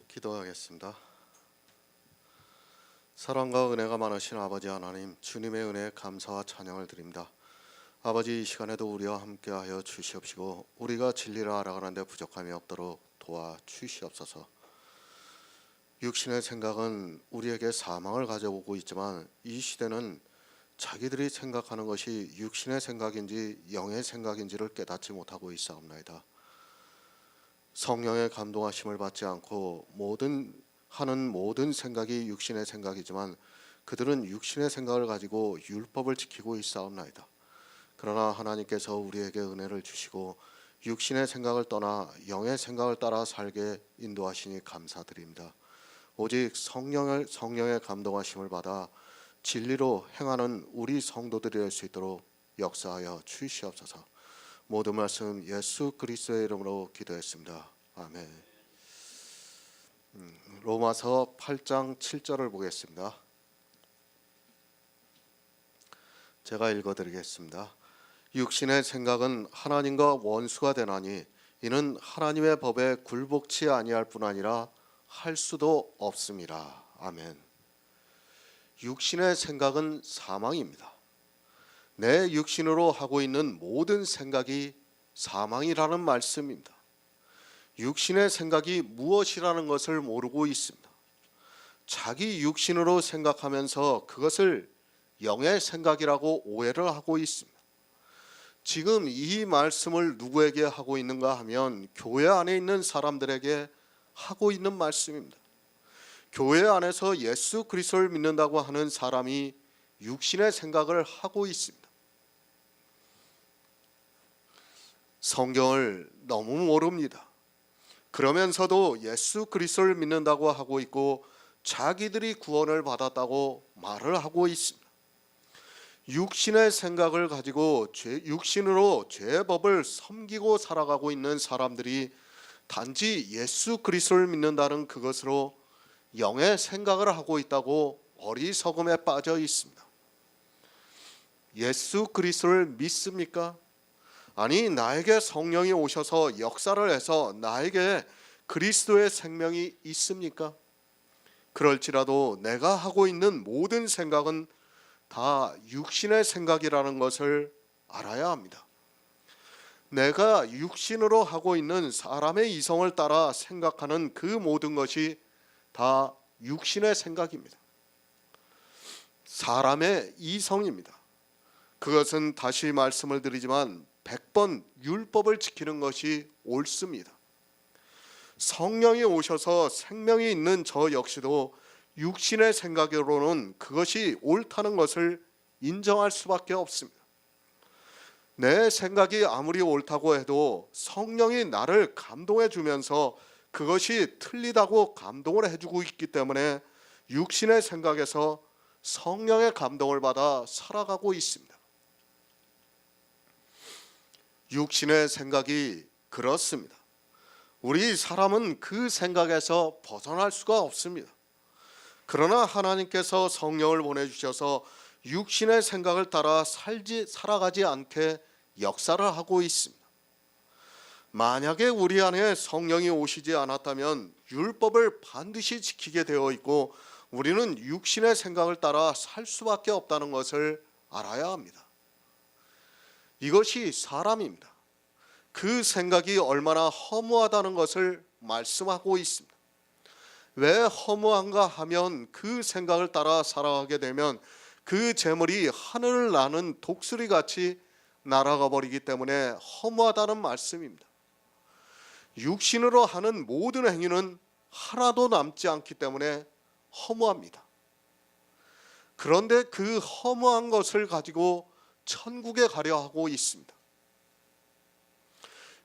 기도하겠습니다. 사랑과 은혜가 많으신 아버지 하나님, 주님의 은혜에 감사와 찬양을 드립니다. 아버지, 이 시간에도 우리와 함께하여 주시옵시고 우리가 진리를 알아가는 데 부족함이 없도록 도와주시옵소서. 육신의 생각은 우리에게 사망을 가져오고 있지만 이 시대는 자기들이 생각하는 것이 육신의 생각인지 영의 생각인지를 깨닫지 못하고 있사옵나이다. 성령의 감동하심을 받지 않고 하는 모든 생각이 육신의 생각이지만 그들은 육신의 생각을 가지고 율법을 지키고 있사옵나이다. 그러나 하나님께서 우리에게 은혜를 주시고 육신의 생각을 떠나 영의 생각을 따라 살게 인도하시니 감사드립니다. 오직 성령의 감동하심을 받아 진리로 행하는 우리 성도들이 될 수 있도록 역사하여 주시옵소서. 모든 말씀 예수 그리스도의 이름으로 기도했습니다. 아멘. 로마서 8장 7절을 보겠습니다. 제가 읽어드리겠습니다. 육신의 생각은 하나님과 원수가 되나니 이는 하나님의 법에 굴복치 아니할 뿐 아니라 할 수도 없습니다. 아멘. 육신의 생각은 사망입니다. 내 육신으로 하고 있는 모든 생각이 사망이라는 말씀입니다. 육신의 생각이 무엇이라는 것을 모르고 있습니다. 자기 육신으로 생각하면서 그것을 영의 생각이라고 오해를 하고 있습니다. 지금 이 말씀을 누구에게 하고 있는가 하면 교회 안에 있는 사람들에게 하고 있는 말씀입니다. 교회 안에서 예수 그리스도를 믿는다고 하는 사람이 육신의 생각을 하고 있습니다. 성경을 너무 모릅니다. 그러면서도 예수 그리스도를 믿는다고 하고 있고 자기들이 구원을 받았다고 말을 하고 있습니다. 육신의 생각을 가지고 육신으로 죄의 법을 섬기고 살아가고 있는 사람들이 단지 예수 그리스도를 믿는다는 그것으로 영의 생각을 하고 있다고 어리석음에 빠져 있습니다. 예수 그리스도를 믿습니까? 아니, 나에게 성령이 오셔서 역사를 해서 나에게 그리스도의 생명이 있습니까? 그럴지라도 내가 하고 있는 모든 생각은 다 육신의 생각이라는 것을 알아야 합니다. 내가 육신으로 하고 있는 사람의 이성을 따라 생각하는 그 모든 것이 다 육신의 생각입니다. 사람의 이성입니다. 그것은 다시 말씀을 드리지만 100번 율법을 지키는 것이 옳습니다. 성령이 오셔서 생명이 있는 저 역시도 육신의 생각으로는 그것이 옳다는 것을 인정할 수밖에 없습니다. 내 생각이 아무리 옳다고 해도 성령이 나를 감동해 주면서 그것이 틀리다고 감동을 해주고 있기 때문에 육신의 생각에서 성령의 감동을 받아 살아가고 있습니다. 육신의 생각이 그렇습니다. 우리 사람은 그 생각에서 벗어날 수가 없습니다. 그러나 하나님께서 성령을 보내주셔서 육신의 생각을 따라 살아가지 않게 역사를 하고 있습니다. 만약에 우리 안에 성령이 오시지 않았다면 율법을 반드시 지키게 되어 있고 우리는 육신의 생각을 따라 살 수밖에 없다는 것을 알아야 합니다. 이것이 사람입니다. 그 생각이 얼마나 허무하다는 것을 말씀하고 있습니다. 왜 허무한가 하면 그 생각을 따라 살아가게 되면 그 재물이 하늘을 나는 독수리같이 날아가 버리기 때문에 허무하다는 말씀입니다. 육신으로 하는 모든 행위는 하나도 남지 않기 때문에 허무합니다. 그런데 그 허무한 것을 가지고 천국에 가려 하고 있습니다.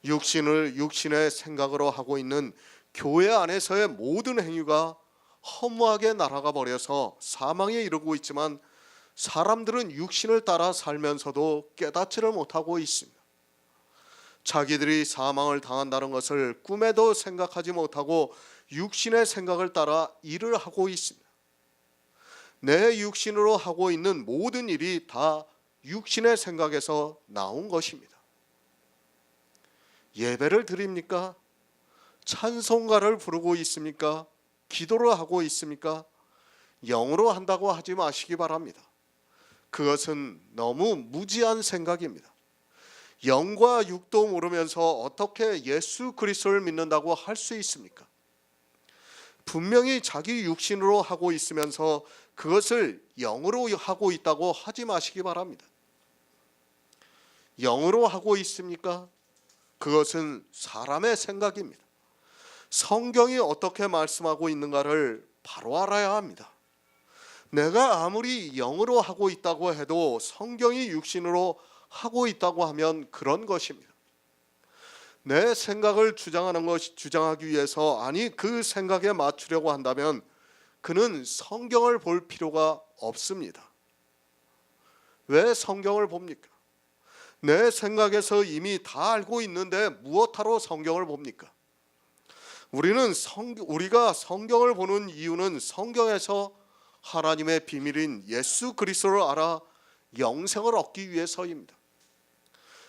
육신의 생각으로 하고 있는 교회 안에서의 모든 행위가 허무하게 날아가 버려서 사망에 이르고 있지만 사람들은 육신을 따라 살면서도 깨닫지를 못하고 있습니다. 자기들이 사망을 당한다는 것을 꿈에도 생각하지 못하고 육신의 생각을 따라 일을 하고 있습니다. 내 육신으로 하고 있는 모든 일이 다 육신의 생각에서 나온 것입니다. 예배를 드립니까? 찬송가를 부르고 있습니까? 기도를 하고 있습니까? 영으로 한다고 하지 마시기 바랍니다. 그것은 너무 무지한 생각입니다. 영과 육도 모르면서 어떻게 예수 그리스도를 믿는다고 할 수 있습니까? 분명히 자기 육신으로 하고 있으면서 그것을 영으로 하고 있다고 하지 마시기 바랍니다. 영으로 하고 있습니까? 그것은 사람의 생각입니다. 성경이 어떻게 말씀하고 있는가를 바로 알아야 합니다. 내가 아무리 영으로 하고 있다고 해도 성경이 육신으로 하고 있다고 하면 그런 것입니다. 내 생각을 주장하기 위해서 아니 그 생각에 맞추려고 한다면 그는 성경을 볼 필요가 없습니다. 왜 성경을 봅니까? 내 생각에서 이미 다 알고 있는데 무엇하러 성경을 봅니까? 우리가 성경을 보는 이유는 성경에서 하나님의 비밀인 예수 그리스도를 알아 영생을 얻기 위해서입니다.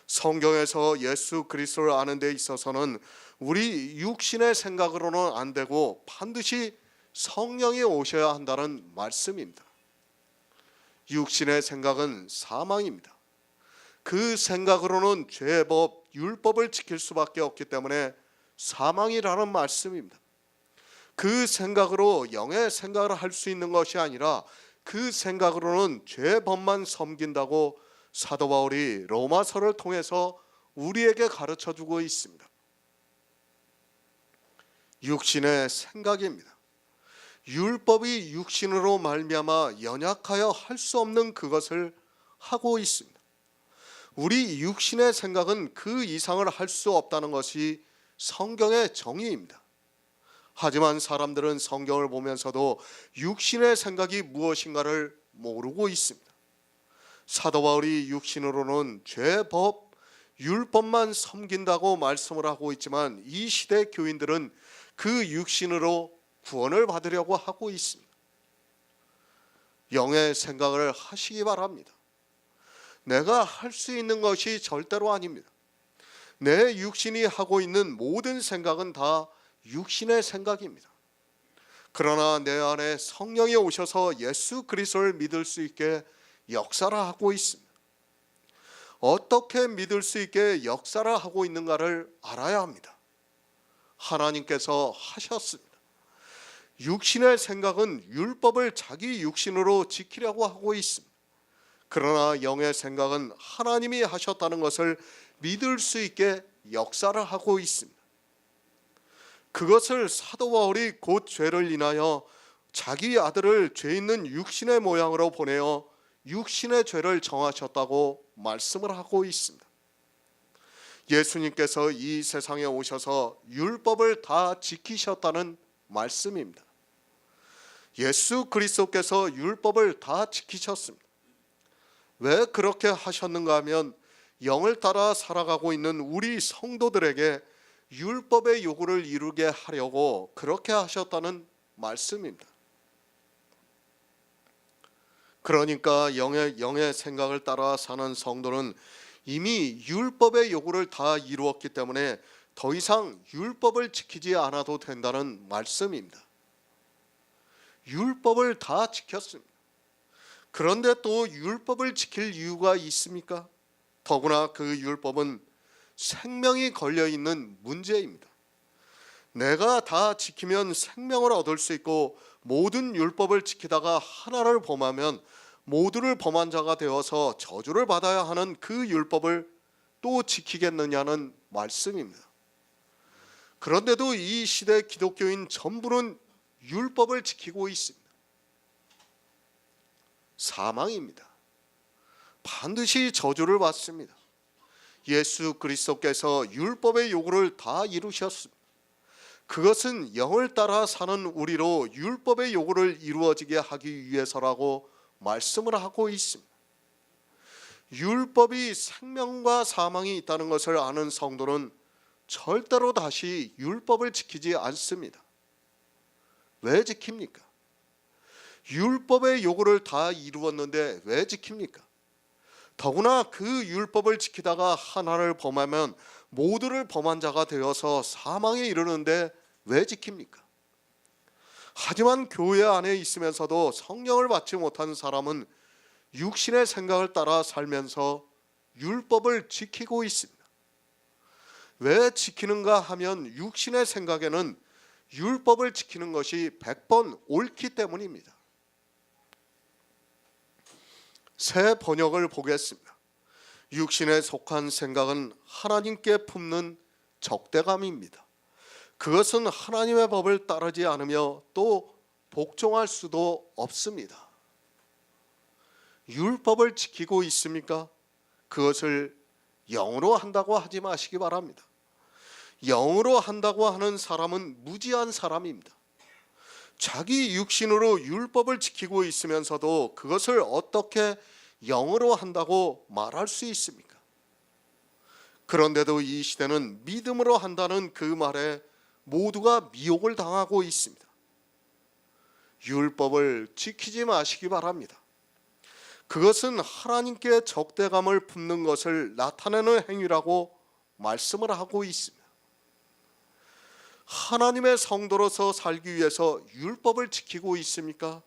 성경에서 예수 그리스도를 아는 데 있어서는 우리 육신의 생각으로는 안 되고 반드시 성령이 오셔야 한다는 말씀입니다. 육신의 생각은 사망입니다. 그 생각으로는 죄법, 율법을 지킬 수밖에 없기 때문에 사망이라는 말씀입니다. 그 생각으로 영의 생각을 할 수 있는 것이 아니라 그 생각으로는 죄법만 섬긴다고 사도 바울이 로마서를 통해서 우리에게 가르쳐주고 있습니다. 육신의 생각입니다. 율법이 육신으로 말미암아 연약하여 할 수 없는 그것을 하고 있습니다. 우리 육신의 생각은 그 이상을 할 수 없다는 것이 성경의 정의입니다. 하지만 사람들은 성경을 보면서도 육신의 생각이 무엇인가를 모르고 있습니다. 사도 바울이 육신으로는 죄법, 율법만 섬긴다고 말씀을 하고 있지만 이 시대 교인들은 그 육신으로 구원을 받으려고 하고 있습니다. 영의 생각을 하시기 바랍니다. 내가 할 수 있는 것이 절대로 아닙니다. 내 육신이 하고 있는 모든 생각은 다 육신의 생각입니다. 그러나 내 안에 성령이 오셔서 예수 그리스도를 믿을 수 있게 역사를 하고 있습니다. 어떻게 믿을 수 있게 역사를 하고 있는가를 알아야 합니다. 하나님께서 하셨습니다. 육신의 생각은 율법을 자기 육신으로 지키려고 하고 있습니다. 그러나 영의 생각은 하나님이 하셨다는 것을 믿을 수 있게 역사를 하고 있습니다. 그것을 사도 바울이 곧 죄를 인하여 자기 아들을 죄 있는 육신의 모양으로 보내어 육신의 죄를 정하셨다고 말씀을 하고 있습니다. 예수님께서 이 세상에 오셔서 율법을 다 지키셨다는 말씀입니다. 예수 그리스도께서 율법을 다 지키셨습니다. 왜 그렇게 하셨는가 하면 영을 따라 살아가고 있는 우리 성도들에게 율법의 요구를 이루게 하려고 그렇게 하셨다는 말씀입니다. 그러니까 영의 생각을 따라 사는 성도는 이미 율법의 요구를 다 이루었기 때문에 더 이상 율법을 지키지 않아도 된다는 말씀입니다. 율법을 다 지켰습니다. 그런데 또 율법을 지킬 이유가 있습니까? 더구나 그 율법은 생명이 걸려있는 문제입니다. 내가 다 지키면 생명을 얻을 수 있고 모든 율법을 지키다가 하나를 범하면 모두를 범한 자가 되어서 저주를 받아야 하는 그 율법을 또 지키겠느냐는 말씀입니다. 그런데도 이 시대 기독교인 전부는 율법을 지키고 있습니다. 사망입니다. 반드시 저주를 받습니다. 예수 그리스도께서 율법의 요구를 다 이루셨습니다. 그것은 영을 따라 사는 우리로 율법의 요구를 이루어지게 하기 위해서라고 말씀을 하고 있습니다. 율법이 생명과 사망이 있다는 것을 아는 성도는 절대로 다시 율법을 지키지 않습니다. 왜 지킵니까? 율법의 요구를 다 이루었는데 왜 지킵니까? 더구나 그 율법을 지키다가 하나를 범하면 모두를 범한 자가 되어서 사망에 이르는데 왜 지킵니까? 하지만 교회 안에 있으면서도 성령을 받지 못한 사람은 육신의 생각을 따라 살면서 율법을 지키고 있습니다. 왜 지키는가 하면 육신의 생각에는 율법을 지키는 것이 100번 옳기 때문입니다. 새 번역을 보겠습니다. 육신에 속한 생각은 하나님께 품는 적대감입니다. 그것은 하나님의 법을 따르지 않으며 또 복종할 수도 없습니다. 율법을 지키고 있습니까? 그것을 영으로 한다고 하지 마시기 바랍니다. 영으로 한다고 하는 사람은 무지한 사람입니다. 자기 육신으로 율법을 지키고 있으면서도 그것을 어떻게 영으로 한다고 말할 수 있습니까? 그런데도 이 시대는 믿음으로 한다는 그 말에 모두가 미혹을 당하고 있습니다. 율법을 지키지 마시기 바랍니다. 그것은 하나님께 적대감을 품는 것을 나타내는 행위라고 말씀을 하고 있습니다. 하나님의 성도로서 살기 위해서 율법을 지키고 있습니까?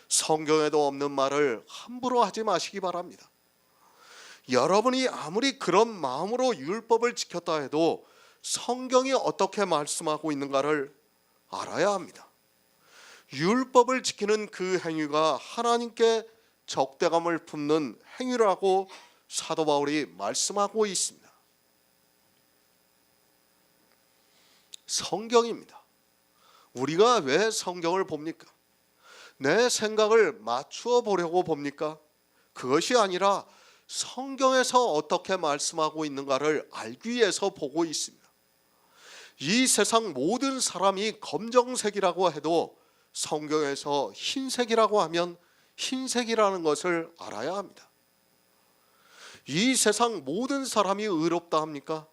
성경에도 없는 말을 함부로 하지 마시기 바랍니다. 여러분이 아무리 그런 마음으로 율법을 지켰다 해도 성경이 어떻게 말씀하고 있는가를 알아야 합니다. 율법을 지키는 그 행위가 하나님께 적대감을 품는 행위라고 사도 바울이 말씀하고 있습니다. 성경입니다. 우리가 왜 성경을 봅니까? 내 생각을 맞추어 보려고 봅니까? 그것이 아니라 성경에서 어떻게 말씀하고 있는가를 알기 위해서 보고 있습니다. 이 세상 모든 사람이 검정색이라고 해도 성경에서 흰색이라고 하면 흰색이라는 것을 알아야 합니다. 이 세상 모든 사람이 의롭다 합니까?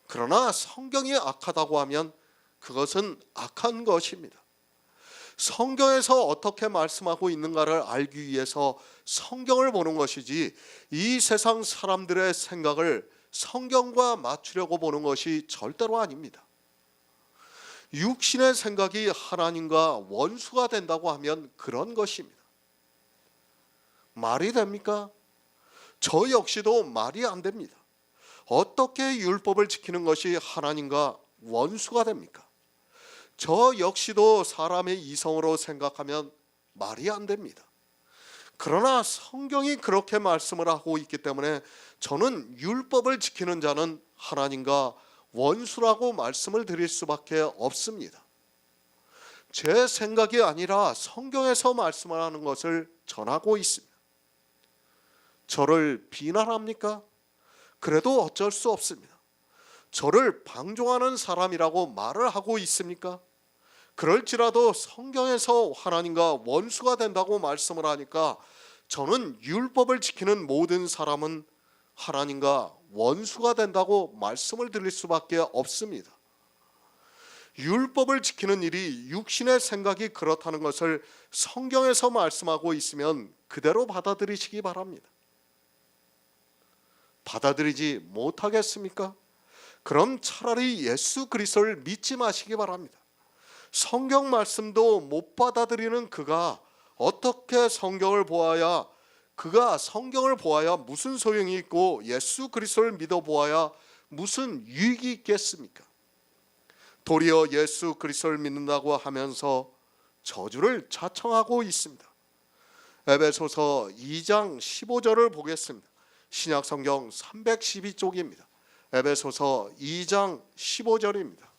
그러나 성경이 악하다고 하면 그것은 악한 것입니다. 성경에서 어떻게 말씀하고 있는가를 알기 위해서 성경을 보는 것이지 이 세상 사람들의 생각을 성경과 맞추려고 보는 것이 절대로 아닙니다. 육신의 생각이 하나님과 원수가 된다고 하면 그런 것입니다. 말이 됩니까? 저 역시도 말이 안 됩니다. 어떻게 율법을 지키는 것이 하나님과 원수가 됩니까? 저 역시도 사람의 이성으로 생각하면 말이 안 됩니다. 그러나 성경이 그렇게 말씀을 하고 있기 때문에 저는 율법을 지키는 자는 하나님과 원수라고 말씀을 드릴 수밖에 없습니다. 제 생각이 아니라 성경에서 말씀을 하는 것을 전하고 있습니다. 저를 비난합니까? 그래도 어쩔 수 없습니다. 저를 방종하는 사람이라고 말을 하고 있습니까? 그럴지라도 성경에서 하나님과 원수가 된다고 말씀을 하니까 저는 율법을 지키는 모든 사람은 하나님과 원수가 된다고 말씀을 드릴 수밖에 없습니다. 율법을 지키는 일이 육신의 생각이 그렇다는 것을 성경에서 말씀하고 있으면 그대로 받아들이시기 바랍니다. 받아들이지 못하겠습니까? 그럼 차라리 예수 그리스도를 믿지 마시기 바랍니다. 성경 말씀도 못 받아들이는 그가 어떻게 성경을 보아야 무슨 소용이 있고 예수 그리스도를 믿어 보아야 무슨 유익이 있겠습니까? 도리어 예수 그리스도를 믿는다고 하면서 저주를 자청하고 있습니다. 에베소서 2장 15절을 보겠습니다. 신약성경 312쪽입니다. 에베소서 2장 15절입니다.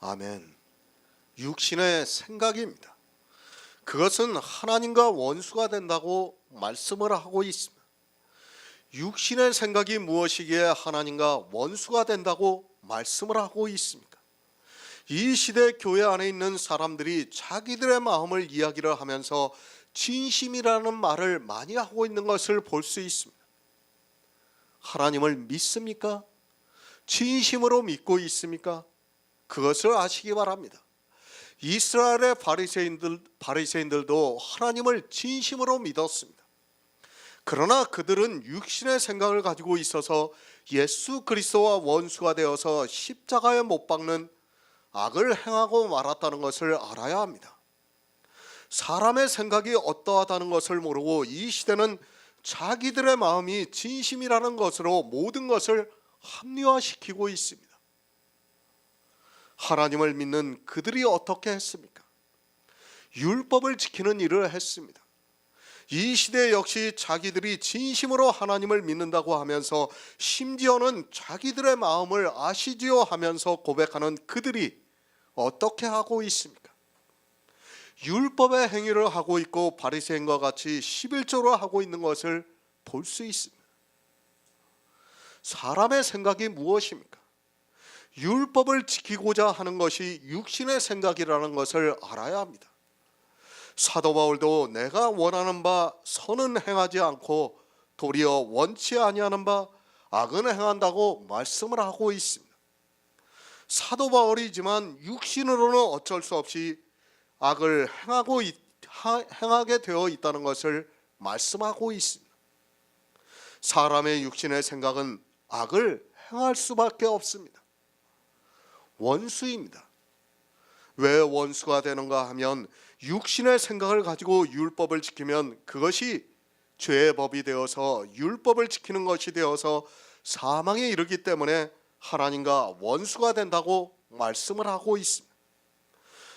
아멘. 육신의 생각입니다. 그것은 하나님과 원수가 된다고 말씀을 하고 있습니다. 육신의 생각이 무엇이기에 하나님과 원수가 된다고 말씀을 하고 있습니까? 이 시대 교회 안에 있는 사람들이 자기들의 마음을 이야기를 하면서 진심이라는 말을 많이 하고 있는 것을 볼 수 있습니다. 하나님을 믿습니까? 진심으로 믿고 있습니까? 그것을 아시기 바랍니다. 이스라엘의 바리새인들도 하나님을 진심으로 믿었습니다. 그러나 그들은 육신의 생각을 가지고 있어서 예수 그리스도와 원수가 되어서 십자가에 못 박는 악을 행하고 말았다는 것을 알아야 합니다. 사람의 생각이 어떠하다는 것을 모르고 이 시대는 자기들의 마음이 진심이라는 것으로 모든 것을 합리화시키고 있습니다. 하나님을 믿는 그들이 어떻게 했습니까? 율법을 지키는 일을 했습니다. 이 시대 역시 자기들이 진심으로 하나님을 믿는다고 하면서 심지어는 자기들의 마음을 아시지요 하면서 고백하는 그들이 어떻게 하고 있습니까? 율법의 행위를 하고 있고 바리새인과 같이 11조로 하고 있는 것을 볼 수 있습니다. 사람의 생각이 무엇입니까? 율법을 지키고자 하는 것이 육신의 생각이라는 것을 알아야 합니다. 사도 바울도 내가 원하는 바 선은 행하지 않고 도리어 원치 아니하는 바 악은 행한다고 말씀을 하고 있습니다. 사도 바울이지만 육신으로는 어쩔 수 없이 악을 행하게 되어 있다는 것을 말씀하고 있습니다. 사람의 육신의 생각은 악을 행할 수밖에 없습니다. 원수입니다. 왜 원수가 되는가 하면 육신의 생각을 가지고 율법을 지키면 그것이 죄의 법이 되어서 율법을 지키는 것이 되어서 사망에 이르기 때문에 하나님과 원수가 된다고 말씀을 하고 있습니다.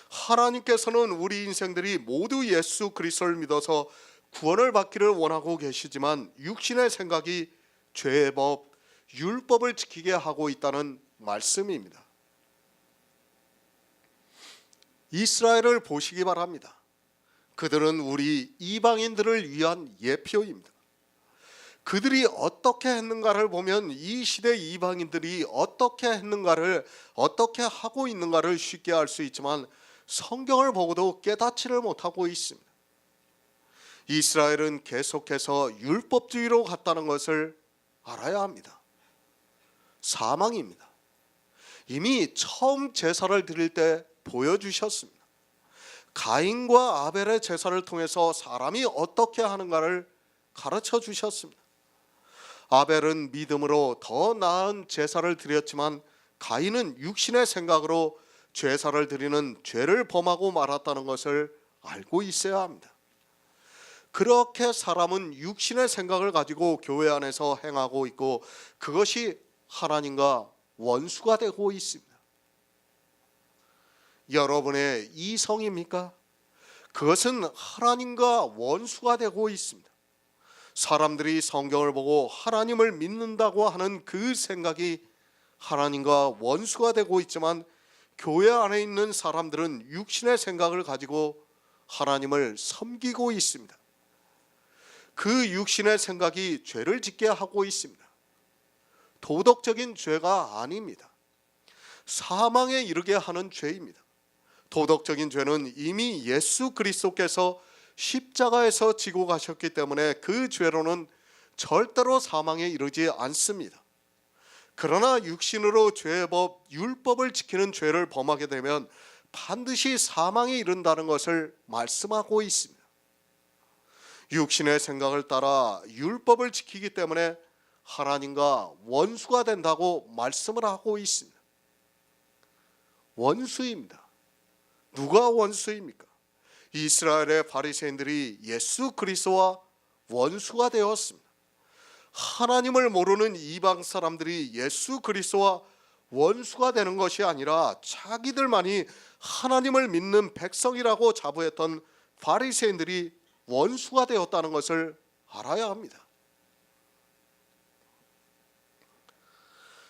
하나님께서는 우리 인생들이 모두 예수 그리스도를 믿어서 구원을 받기를 원하고 계시지만 육신의 생각이 죄의 법, 율법을 지키게 하고 있다는 말씀입니다. 이스라엘을 보시기 바랍니다. 그들은 우리 이방인들을 위한 예표입니다. 그들이 어떻게 했는가를 보면 이 시대 이방인들이 어떻게 했는가를, 어떻게 하고 있는가를 쉽게 알 수 있지만 성경을 보고도 깨닫지를 못하고 있습니다. 이스라엘은 계속해서 율법주의로 갔다는 것을 알아야 합니다. 사망입니다. 이미 처음 제사를 드릴 때 보여주셨습니다. 가인과 아벨의 제사를 통해서 사람이 어떻게 하는가를 가르쳐 주셨습니다. 아벨은 믿음으로 더 나은 제사를 드렸지만 가인은 육신의 생각으로 제사를 드리는 죄를 범하고 말았다는 것을 알고 있어야 합니다. 그렇게 사람은 육신의 생각을 가지고 교회 안에서 행하고 있고 그것이 하나님과 원수가 되고 있습니다. 여러분의 이성입니까? 그것은 하나님과 원수가 되고 있습니다. 사람들이 성경을 보고 하나님을 믿는다고 하는 그 생각이 하나님과 원수가 되고 있지만 교회 안에 있는 사람들은 육신의 생각을 가지고 하나님을 섬기고 있습니다. 그 육신의 생각이 죄를 짓게 하고 있습니다. 도덕적인 죄가 아닙니다. 사망에 이르게 하는 죄입니다. 도덕적인 죄는 이미 예수 그리스도께서 십자가에서 지고 가셨기 때문에 그 죄로는 절대로 사망에 이르지 않습니다. 그러나 육신으로 죄의 법, 율법을 지키는 죄를 범하게 되면 반드시 사망에 이른다는 것을 말씀하고 있습니다. 육신의 생각을 따라 율법을 지키기 때문에 하나님과 원수가 된다고 말씀을 하고 있습니다. 원수입니다. 누가 원수입니까? 이스라엘의 바리새인들이 예수 그리스도와 원수가 되었습니다. 하나님을 모르는 이방 사람들이 예수 그리스도와 원수가 되는 것이 아니라 자기들만이 하나님을 믿는 백성이라고 자부했던 바리새인들이 원수가 되었다는 것을 알아야 합니다.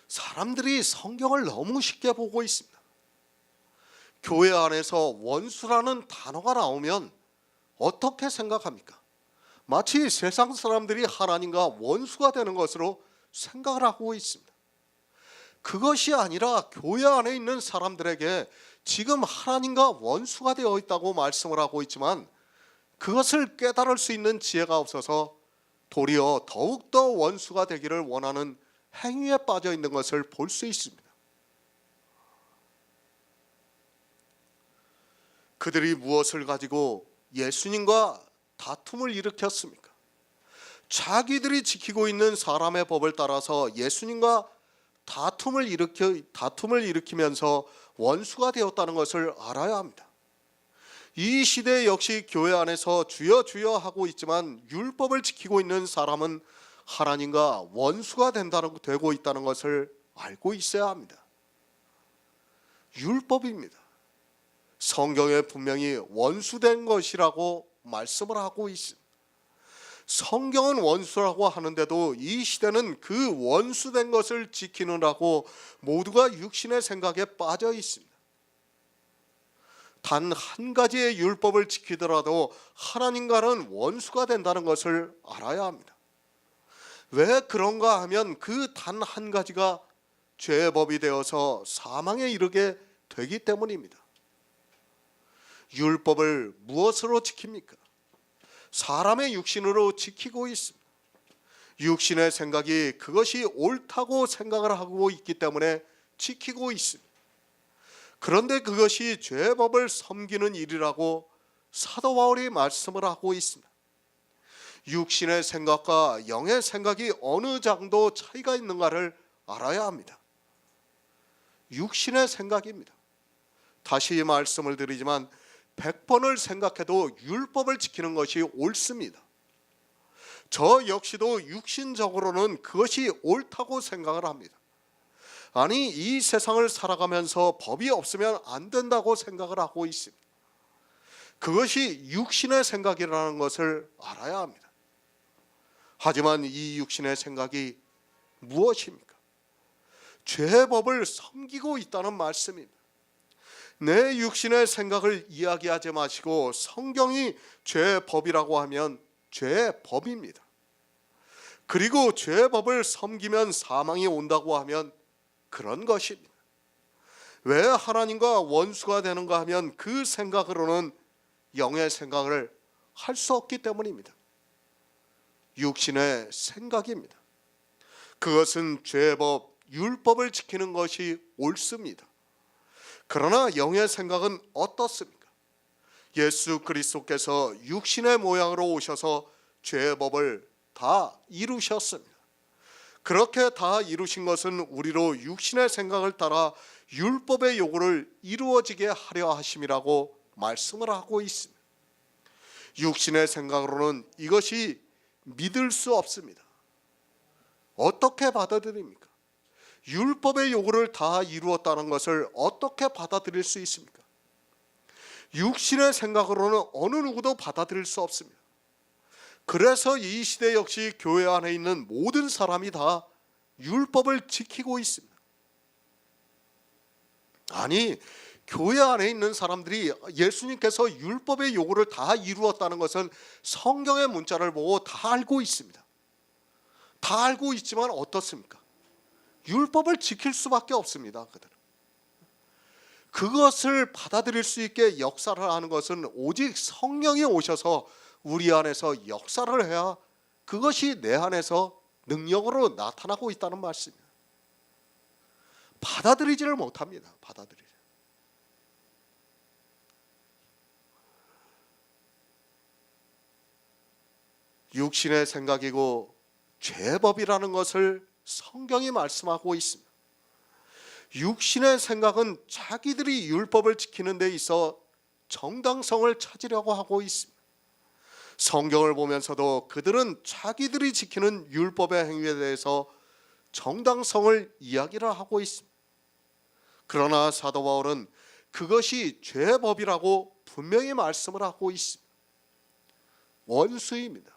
사람들이 성경을 너무 쉽게 보고 있습니다. 교회 안에서 원수라는 단어가 나오면 어떻게 생각합니까? 마치 세상 사람들이 하나님과 원수가 되는 것으로 생각을 하고 있습니다. 그것이 아니라 교회 안에 있는 사람들에게 지금 하나님과 원수가 되어 있다고 말씀을 하고 있지만 그것을 깨달을 수 있는 지혜가 없어서 도리어 더욱더 원수가 되기를 원하는 행위에 빠져 있는 것을 볼 수 있습니다. 그들이 무엇을 가지고 예수님과 다툼을 일으켰습니까? 자기들이 지키고 있는 사람의 법을 따라서 예수님과 다툼을 일으키면서 원수가 되었다는 것을 알아야 합니다. 이 시대 역시 교회 안에서 주여 주여 하고 있지만 율법을 지키고 있는 사람은 하나님과 원수가 되고 있다는 것을 알고 있어야 합니다. 율법입니다. 성경에 분명히 원수된 것이라고 말씀을 하고 있습니다. 성경은 원수라고 하는데도 이 시대는 그 원수된 것을 지키느라고 모두가 육신의 생각에 빠져 있습니다. 단 한 가지의 율법을 지키더라도 하나님과는 원수가 된다는 것을 알아야 합니다. 왜 그런가 하면 그 단 한 가지가 죄의 법이 되어서 사망에 이르게 되기 때문입니다. 율법을 무엇으로 지킵니까? 사람의 육신으로 지키고 있습니다. 육신의 생각이 그것이 옳다고 생각을 하고 있기 때문에 지키고 있습니다. 그런데 그것이 죄의 법을 섬기는 일이라고 사도 바울이 말씀을 하고 있습니다. 육신의 생각과 영의 생각이 어느 정도 차이가 있는가를 알아야 합니다. 육신의 생각입니다. 다시 말씀을 드리지만 100번을 생각해도 율법을 지키는 것이 옳습니다. 저 역시도 육신적으로는 그것이 옳다고 생각을 합니다. 아니, 이 세상을 살아가면서 법이 없으면 안 된다고 생각을 하고 있습니다. 그것이 육신의 생각이라는 것을 알아야 합니다. 하지만 이 육신의 생각이 무엇입니까? 죄의 법을 섬기고 있다는 말씀입니다. 내 육신의 생각을 이야기하지 마시고 성경이 죄의 법이라고 하면 죄의 법입니다. 그리고 죄의 법을 섬기면 사망이 온다고 하면 그런 것입니다. 왜 하나님과 원수가 되는가 하면 그 생각으로는 영의 생각을 할 수 없기 때문입니다. 육신의 생각입니다. 그것은 죄의 법, 율법을 지키는 것이 옳습니다. 그러나 영의 생각은 어떻습니까? 예수 그리스도께서 육신의 모양으로 오셔서 죄의 법을 다 이루셨습니다. 그렇게 다 이루신 것은 우리로 육신의 생각을 따라 율법의 요구를 이루어지게 하려 하심이라고 말씀을 하고 있습니다. 육신의 생각으로는 이것이 믿을 수 없습니다. 어떻게 받아들입니까? 율법의 요구를 다 이루었다는 것을 어떻게 받아들일 수 있습니까? 육신의 생각으로는 어느 누구도 받아들일 수 없습니다. 그래서 이 시대 역시 교회 안에 있는 모든 사람이 다 율법을 지키고 있습니다. 아니, 교회 안에 있는 사람들이 예수님께서 율법의 요구를 다 이루었다는 것은 성경의 문자를 보고 다 알고 있습니다. 다 알고 있지만 어떻습니까? 율법을 지킬 수밖에 없습니다. 그들은. 그것을 받아들일 수 있게 역사를 하는 것은 오직 성령이 오셔서 우리 안에서 역사를 해야 그것이 내 안에서 능력으로 나타나고 있다는 말씀입니다. 받아들이지를 못합니다. 받아들이지. 육신의 생각이고 죄법이라는 것을 성경이 말씀하고 있습니다. 육신의 생각은 자기들이 율법을 지키는 데 있어 정당성을 찾으려고 하고 있습니다. 성경을 보면서도 그들은 자기들이 지키는 율법의 행위에 대해서 정당성을 이야기를 하고 있습니다. 그러나 사도 바울은 그것이 죄의 법이라고 분명히 말씀을 하고 있습니다. 원수입니다.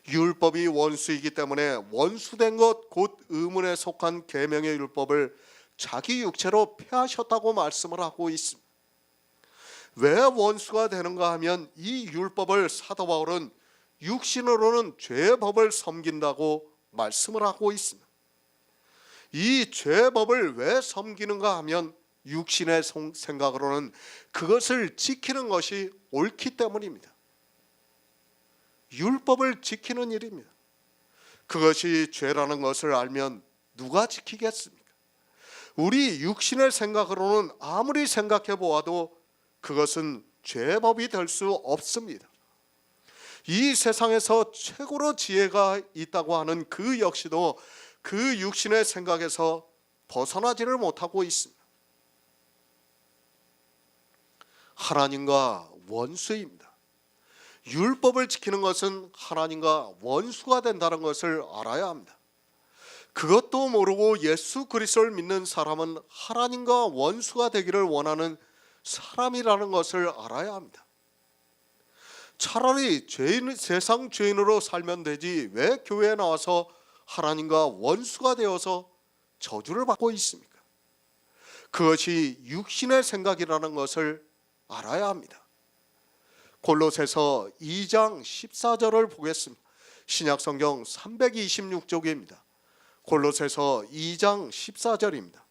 율법이 원수이기 때문에 원수된 것 곧 의문에 속한 계명의 율법을 자기 육체로 폐하셨다고 말씀을 하고 있습니다. 왜 원수가 되는가 하면 이 율법을 사도 바울은 육신으로는 죄의 법을 섬긴다고 말씀을 하고 있습니다. 이 죄의 법을 왜 섬기는가 하면 육신의 생각으로는 그것을 지키는 것이 옳기 때문입니다. 율법을 지키는 일입니다. 그것이 죄라는 것을 알면 누가 지키겠습니까? 우리 육신의 생각으로는 아무리 생각해 보아도 그것은 죄법이 될 수 없습니다. 이 세상에서 최고로 지혜가 있다고 하는 그 역시도 그 육신의 생각에서 벗어나지를 못하고 있습니다. 하나님과 원수입니다. 율법을 지키는 것은 하나님과 원수가 된다는 것을 알아야 합니다. 그것도 모르고 예수 그리스도를 믿는 사람은 하나님과 원수가 되기를 원하는 사람이라는 것을 알아야 합니다. 차라리 세상 죄인으로 살면 되지 왜 교회에 나와서 하나님과 원수가 되어서 저주를 받고 있습니까? 그것이 육신의 생각이라는 것을 알아야 합니다. 골로새서 2장 14절을 보겠습니다. 신약성경 326쪽입니다. 골로새서 2장 14절입니다.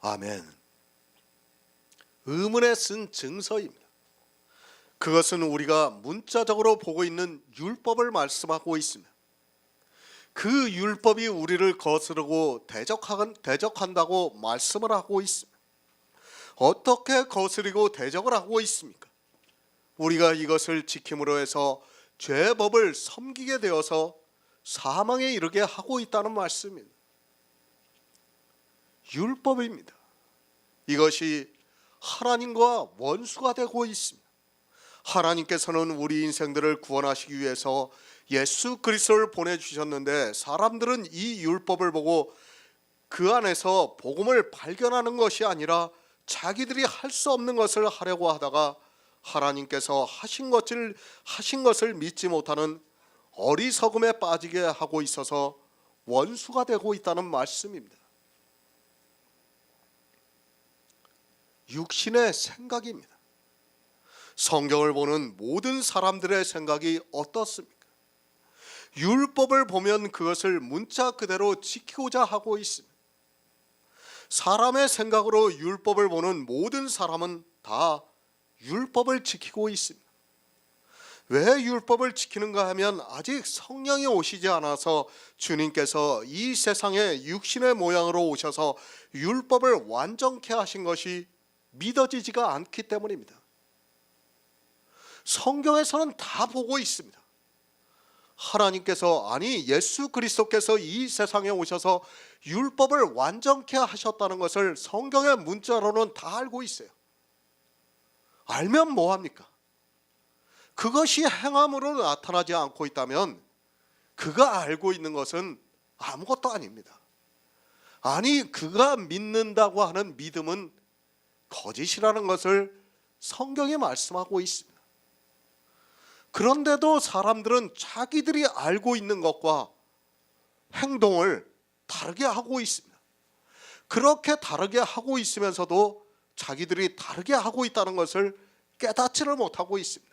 아멘. 의문에 쓴 증서입니다. 그것은 우리가 문자적으로 보고 있는 율법을 말씀하고 있습니다. 그 율법이 우리를 거스르고 대적한다고 말씀을 하고 있습니다. 어떻게 거스리고 대적을 하고 있습니까? 우리가 이것을 지킴으로 해서 죄법을 섬기게 되어서 사망에 이르게 하고 있다는 말씀입니다. 율법입니다. 이것이 하나님과 원수가 되고 있습니다. 하나님께서는 우리 인생들을 구원하시기 위해서 예수 그리스도를 보내주셨는데 사람들은 이 율법을 보고 그 안에서 복음을 발견하는 것이 아니라 자기들이 할 수 없는 것을 하려고 하다가 하나님께서 하신 것을 믿지 못하는 어리석음에 빠지게 하고 있어서 원수가 되고 있다는 말씀입니다. 육신의 생각입니다. 성경을 보는 모든 사람들의 생각이 어떻습니까? 율법을 보면 그것을 문자 그대로 지키고자 하고 있습니다. 사람의 생각으로 율법을 보는 모든 사람은 다 율법을 지키고 있습니다. 왜 율법을 지키는가 하면 아직 성령이 오시지 않아서 주님께서 이 세상에 육신의 모양으로 오셔서 율법을 완전케 하신 것이 믿어지지가 않기 때문입니다. 성경에서는 다 보고 있습니다. 하나님께서 예수 그리스도께서 이 세상에 오셔서 율법을 완전케 하셨다는 것을 성경의 문자로는 다 알고 있어요. 알면 뭐합니까? 그것이 행함으로 나타나지 않고 있다면 그가 알고 있는 것은 아무것도 아닙니다. 그가 믿는다고 하는 믿음은 거짓이라는 것을 성경이 말씀하고 있습니다. 그런데도 사람들은 자기들이 알고 있는 것과 행동을 다르게 하고 있습니다. 그렇게 다르게 하고 있으면서도 자기들이 다르게 하고 있다는 것을 깨닫지를 못하고 있습니다.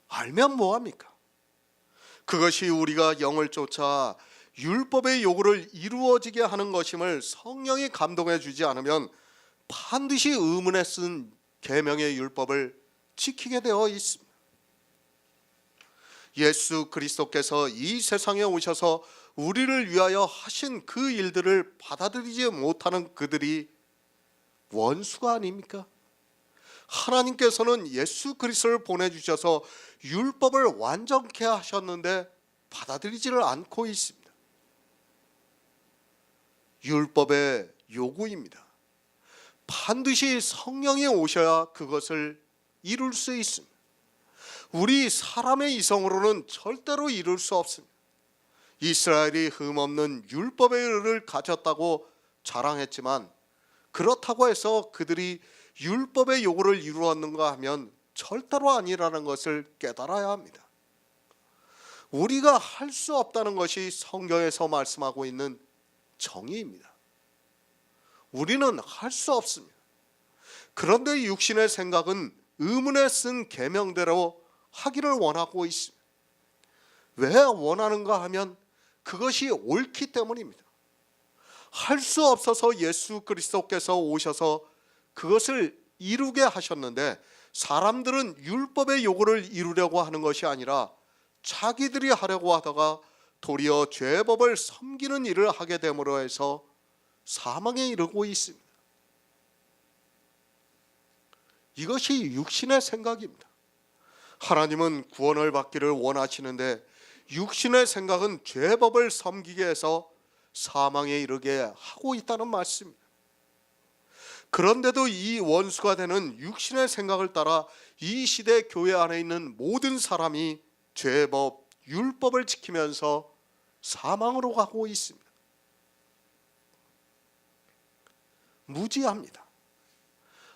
알면 뭐합니까? 그것이 우리가 영을 쫓아 율법의 요구를 이루어지게 하는 것임을 성령이 감동해 주지 않으면 반드시 의문에 쓴 계명의 율법을 지키게 되어 있습니다. 예수 그리스도께서 이 세상에 오셔서 우리를 위하여 하신 그 일들을 받아들이지 못하는 그들이 원수가 아닙니까? 하나님께서는 예수 그리스도를 보내주셔서 율법을 완전케 하셨는데 받아들이지를 않고 있습니다. 율법의 요구입니다. 반드시 성령이 오셔야 그것을 이룰 수 있습니다. 우리 사람의 이성으로는 절대로 이룰 수 없습니다. 이스라엘이 흠없는 율법의 의를 가졌다고 자랑했지만 그렇다고 해서 그들이 율법의 요구를 이루었는가 하면 절대로 아니라는 것을 깨달아야 합니다. 우리가 할 수 없다는 것이 성경에서 말씀하고 있는 정의입니다. 우리는 할 수 없습니다. 그런데 육신의 생각은 의문에 쓴 계명대로 하기를 원하고 있습니다. 왜 원하는가 하면 그것이 옳기 때문입니다. 할 수 없어서 예수 그리스도께서 오셔서 그것을 이루게 하셨는데 사람들은 율법의 요구를 이루려고 하는 것이 아니라 자기들이 하려고 하다가 도리어 죄법을 섬기는 일을 하게 됨으로 해서 사망에 이르고 있습니다. 이것이 육신의 생각입니다. 하나님은 구원을 받기를 원하시는데 육신의 생각은 죄법을 섬기게 해서 사망에 이르게 하고 있다는 말씀입니다. 그런데도 이 원수가 되는 육신의 생각을 따라 이 시대 교회 안에 있는 모든 사람이 죄법, 율법을 지키면서 사망으로 가고 있습니다. 무지합니다.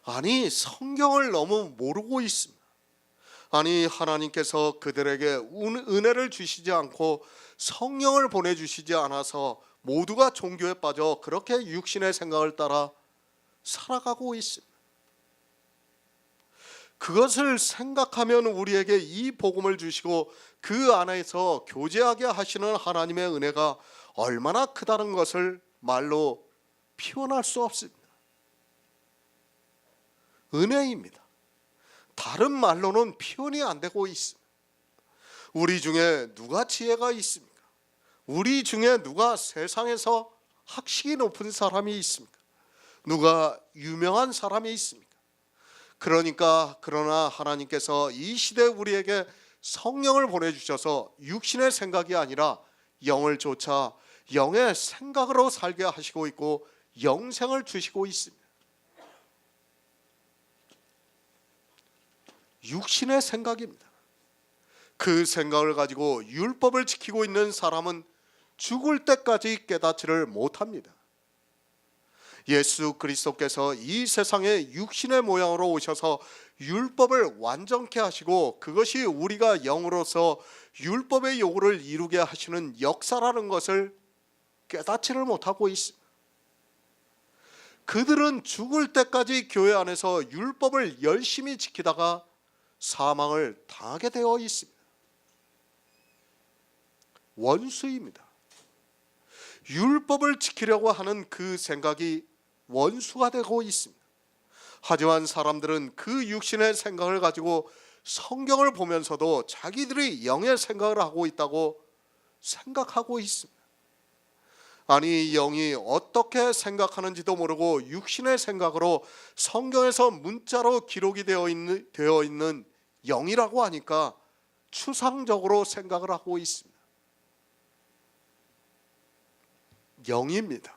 아니, 성경을 너무 모르고 있습니다. 아니, 하나님께서 그들에게 은혜를 주시지 않고 성령을 보내주시지 않아서 모두가 종교에 빠져 그렇게 육신의 생각을 따라 살아가고 있습니다. 그것을 생각하면 우리에게 이 복음을 주시고 그 안에서 교제하게 하시는 하나님의 은혜가 얼마나 크다는 것을 말로 표현할 수 없습니다. 은혜입니다. 다른 말로는 표현이 안 되고 있습니다. 우리 중에 누가 지혜가 있습니까? 우리 중에 누가 세상에서 학식이 높은 사람이 있습니까? 누가 유명한 사람이 있습니까? 그러나 하나님께서 이 시대 우리에게 성령을 보내주셔서 육신의 생각이 아니라 영을 쫓아 영의 생각으로 살게 하시고 있고 영생을 주시고 있습니다. 육신의 생각입니다. 그 생각을 가지고 율법을 지키고 있는 사람은 죽을 때까지 깨닫지를 못합니다. 예수 그리스도께서 이 세상에 육신의 모양으로 오셔서 율법을 완전케 하시고 그것이 우리가 영으로서 율법의 요구를 이루게 하시는 역사라는 것을 깨닫지를 못하고 있습니다. 그들은 죽을 때까지 교회 안에서 율법을 열심히 지키다가 사망을 당하게 되어 있습니다. 원수입니다. 율법을 지키려고 하는 그 생각이 원수가 되고 있습니다. 하지만 사람들은 그 육신의 생각을 가지고 성경을 보면서도 자기들이 영의 생각을 하고 있다고 생각하고 있습니다. 아니, 영이 어떻게 생각하는지도 모르고 육신의 생각으로 성경에서 문자로 기록이 되어 있는 영이라고 하니까 추상적으로 생각을 하고 있습니다. 영입니다.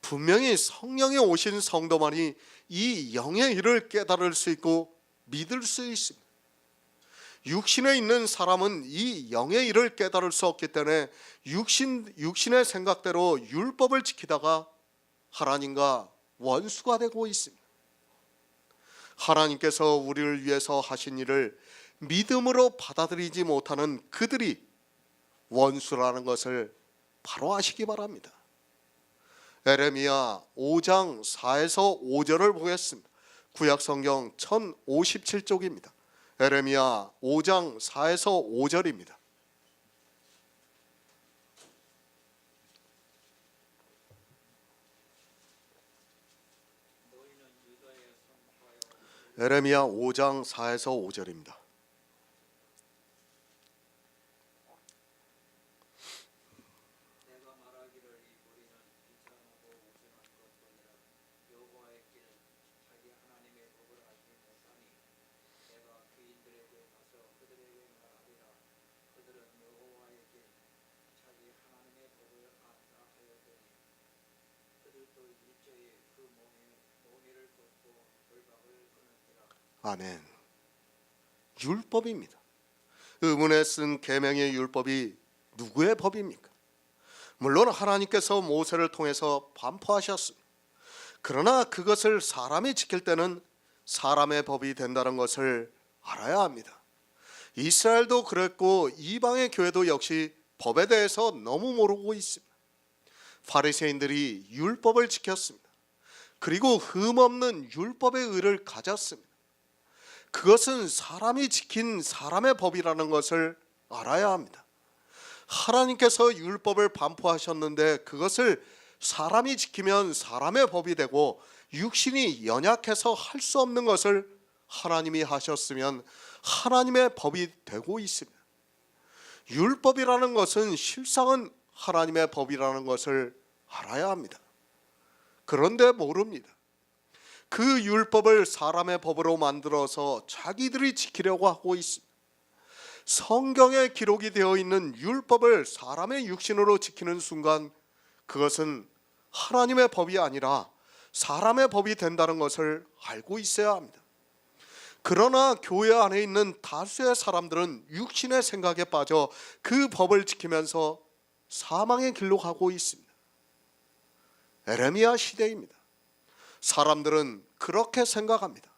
분명히 성령이 오신 성도만이 이 영의 일을 깨달을 수 있고 믿을 수 있습니다. 육신에 있는 사람은 이 영의 일을 깨달을 수 없기 때문에 육신의 생각대로 율법을 지키다가 하나님과 원수가 되고 있습니다. 하나님께서 우리를 위해서 하신 일을 믿음으로 받아들이지 못하는 그들이 원수라는 것을 바로 아시기 바랍니다. 에레미야 5장 4에서 5절을 보겠습니다. 구약성경 1057쪽입니다. 에레미야 5장 4에서 5절입니다. 에레미야 5장 4에서 5절입니다. 아멘. 율법입니다. 의문에 쓴 계명의 율법이 누구의 법입니까? 물론 하나님께서 모세를 통해서 반포하셨습니다. 그러나 그것을 사람이 지킬 때는 사람의 법이 된다는 것을 알아야 합니다. 이스라엘도 그랬고 이방의 교회도 역시 법에 대해서 너무 모르고 있습니다. 바리새인들이 율법을 지켰습니다. 그리고 흠없는 율법의 의를 가졌습니다. 그것은 사람이 지킨 사람의 법이라는 것을 알아야 합니다. 하나님께서 율법을 반포하셨는데 그것을 사람이 지키면 사람의 법이 되고 육신이 연약해서 할 수 없는 것을 하나님이 하셨으면 하나님의 법이 되고 있습니다. 율법이라는 것은 실상은 하나님의 법이라는 것을 알아야 합니다. 그런데 모릅니다. 그 율법을 사람의 법으로 만들어서 자기들이 지키려고 하고 있습니다. 성경에 기록이 되어 있는 율법을 사람의 육신으로 지키는 순간 그것은 하나님의 법이 아니라 사람의 법이 된다는 것을 알고 있어야 합니다. 그러나 교회 안에 있는 다수의 사람들은 육신의 생각에 빠져 그 법을 지키면서 사망의 길로 가고 있습니다. 에레미야 시대입니다. 사람들은 그렇게 생각합니다.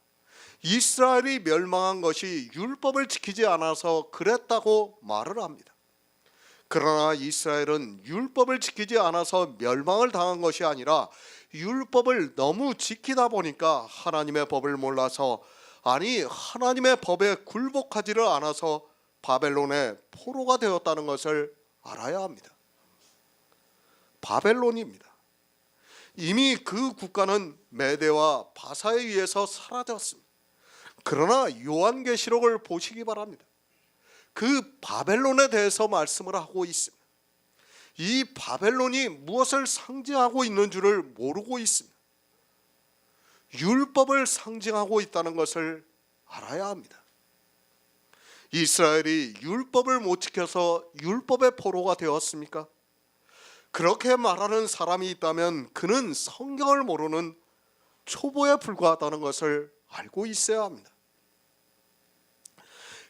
이스라엘이 멸망한 것이 율법을 지키지 않아서 그랬다고 말을 합니다. 그러나 이스라엘은 율법을 지키지 않아서 멸망을 당한 것이 아니라 율법을 너무 지키다 보니까 하나님의 법을 몰라서, 아니 하나님의 법에 굴복하지를 않아서 바벨론의 포로가 되었다는 것을 알아야 합니다. 바벨론입니다. 이미 그 국가는 메대와 바사에 의해서 사라졌습니다. 그러나 요한계시록을 보시기 바랍니다. 그 바벨론에 대해서 말씀을 하고 있습니다. 이 바벨론이 무엇을 상징하고 있는 줄을 모르고 있습니다. 율법을 상징하고 있다는 것을 알아야 합니다. 이스라엘이 율법을 못 지켜서 율법의 포로가 되었습니까? 그렇게 말하는 사람이 있다면 그는 성경을 모르는 초보에 불과하다는 것을 알고 있어야 합니다.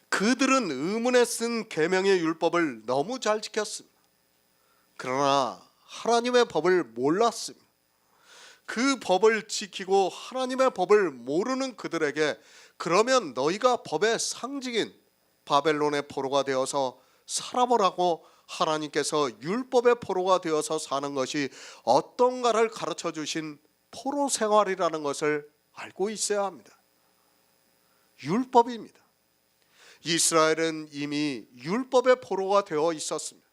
그들은 의문에 쓴 계명의 율법을 너무 잘 지켰습니다. 그러나 하나님의 법을 몰랐습니다. 그 법을 지키고 하나님의 법을 모르는 그들에게 그러면 너희가 법의 상징인 바벨론의 포로가 되어서 살아보라고 하나님께서 율법의 포로가 되어서 사는 것이 어떤가를 가르쳐 주신 포로 생활이라는 것을 알고 있어야 합니다. 율법입니다. 이스라엘은 이미 율법의 포로가 되어 있었습니다.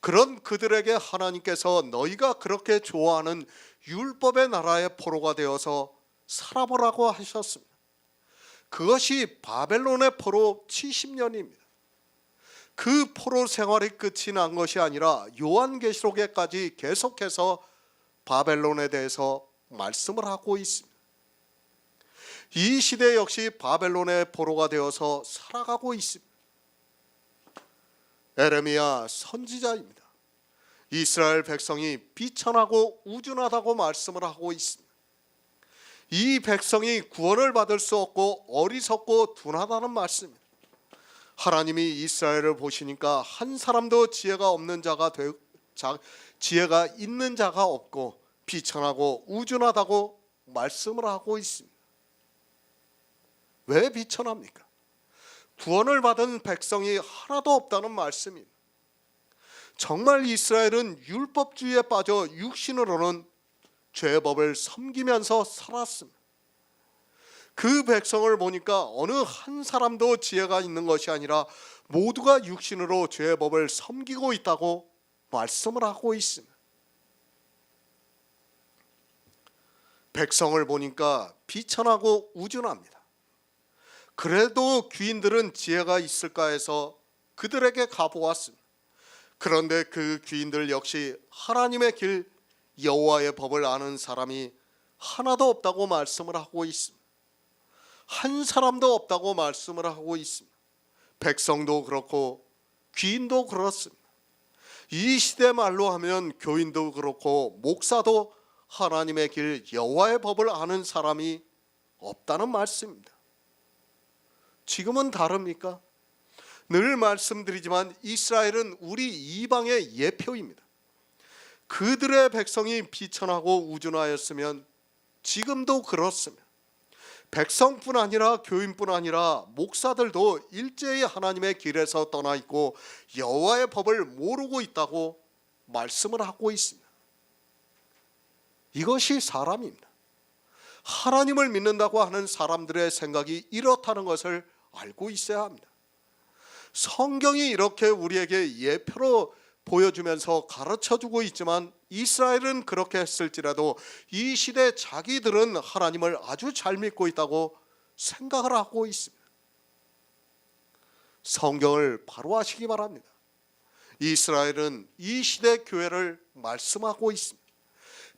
그런 그들에게 하나님께서 너희가 그렇게 좋아하는 율법의 나라의 포로가 되어서 살아보라고 하셨습니다. 그것이 바벨론의 포로 70년입니다. 그 포로 생활이 끝이 난 것이 아니라 요한계시록에까지 계속해서 바벨론에 대해서 말씀을 하고 있습니다. 이 시대 역시 바벨론의 포로가 되어서 살아가고 있습니다. 에레미야 선지자입니다. 이스라엘 백성이 비천하고 우둔하다고 말씀을 하고 있습니다. 이 백성이 구원을 받을 수 없고 어리석고 둔하다는 말씀입니다. 하나님이 이스라엘을 보시니까 한 사람도 지혜가 없는 지혜가 있는 자가 없고 비천하고 우둔하다고 말씀을 하고 있습니다. 왜 비천합니까? 구원을 받은 백성이 하나도 없다는 말씀입니다. 정말 이스라엘은 율법주의에 빠져 육신으로는 죄법을 섬기면서 살았습니다. 그 백성을 보니까 어느 한 사람도 지혜가 있는 것이 아니라 모두가 육신으로 죄법을 섬기고 있다고 말씀을 하고 있습니다. 백성을 보니까 비천하고 우둔합니다. 그래도 귀인들은 지혜가 있을까 해서 그들에게 가보았습니다. 그런데 그 귀인들 역시 하나님의 길 여호와의 법을 아는 사람이 하나도 없다고 말씀을 하고 있습니다. 한 사람도 없다고 말씀을 하고 있습니다. 백성도 그렇고 귀인도 그렇습니다. 이 시대 말로 하면 교인도 그렇고 목사도 하나님의 길 여호와의 법을 아는 사람이 없다는 말씀입니다. 지금은 다릅니까? 늘 말씀드리지만 이스라엘은 우리 이방의 예표입니다. 그들의 백성이 비천하고 우둔하였으면 지금도 그렇습니다. 백성뿐 아니라 교인뿐 아니라 목사들도 일제히 하나님의 길에서 떠나 있고 여호와의 법을 모르고 있다고 말씀을 하고 있습니다. 이것이 사람입니다. 하나님을 믿는다고 하는 사람들의 생각이 이렇다는 것을 알고 있어야 합니다. 성경이 이렇게 우리에게 예표로 보여주면서 가르쳐주고 있지만 이스라엘은 그렇게 했을지라도 이 시대 자기들은 하나님을 아주 잘 믿고 있다고 생각을 하고 있습니다. 성경을 바로 하시기 바랍니다. 이스라엘은 이 시대 교회를 말씀하고 있습니다.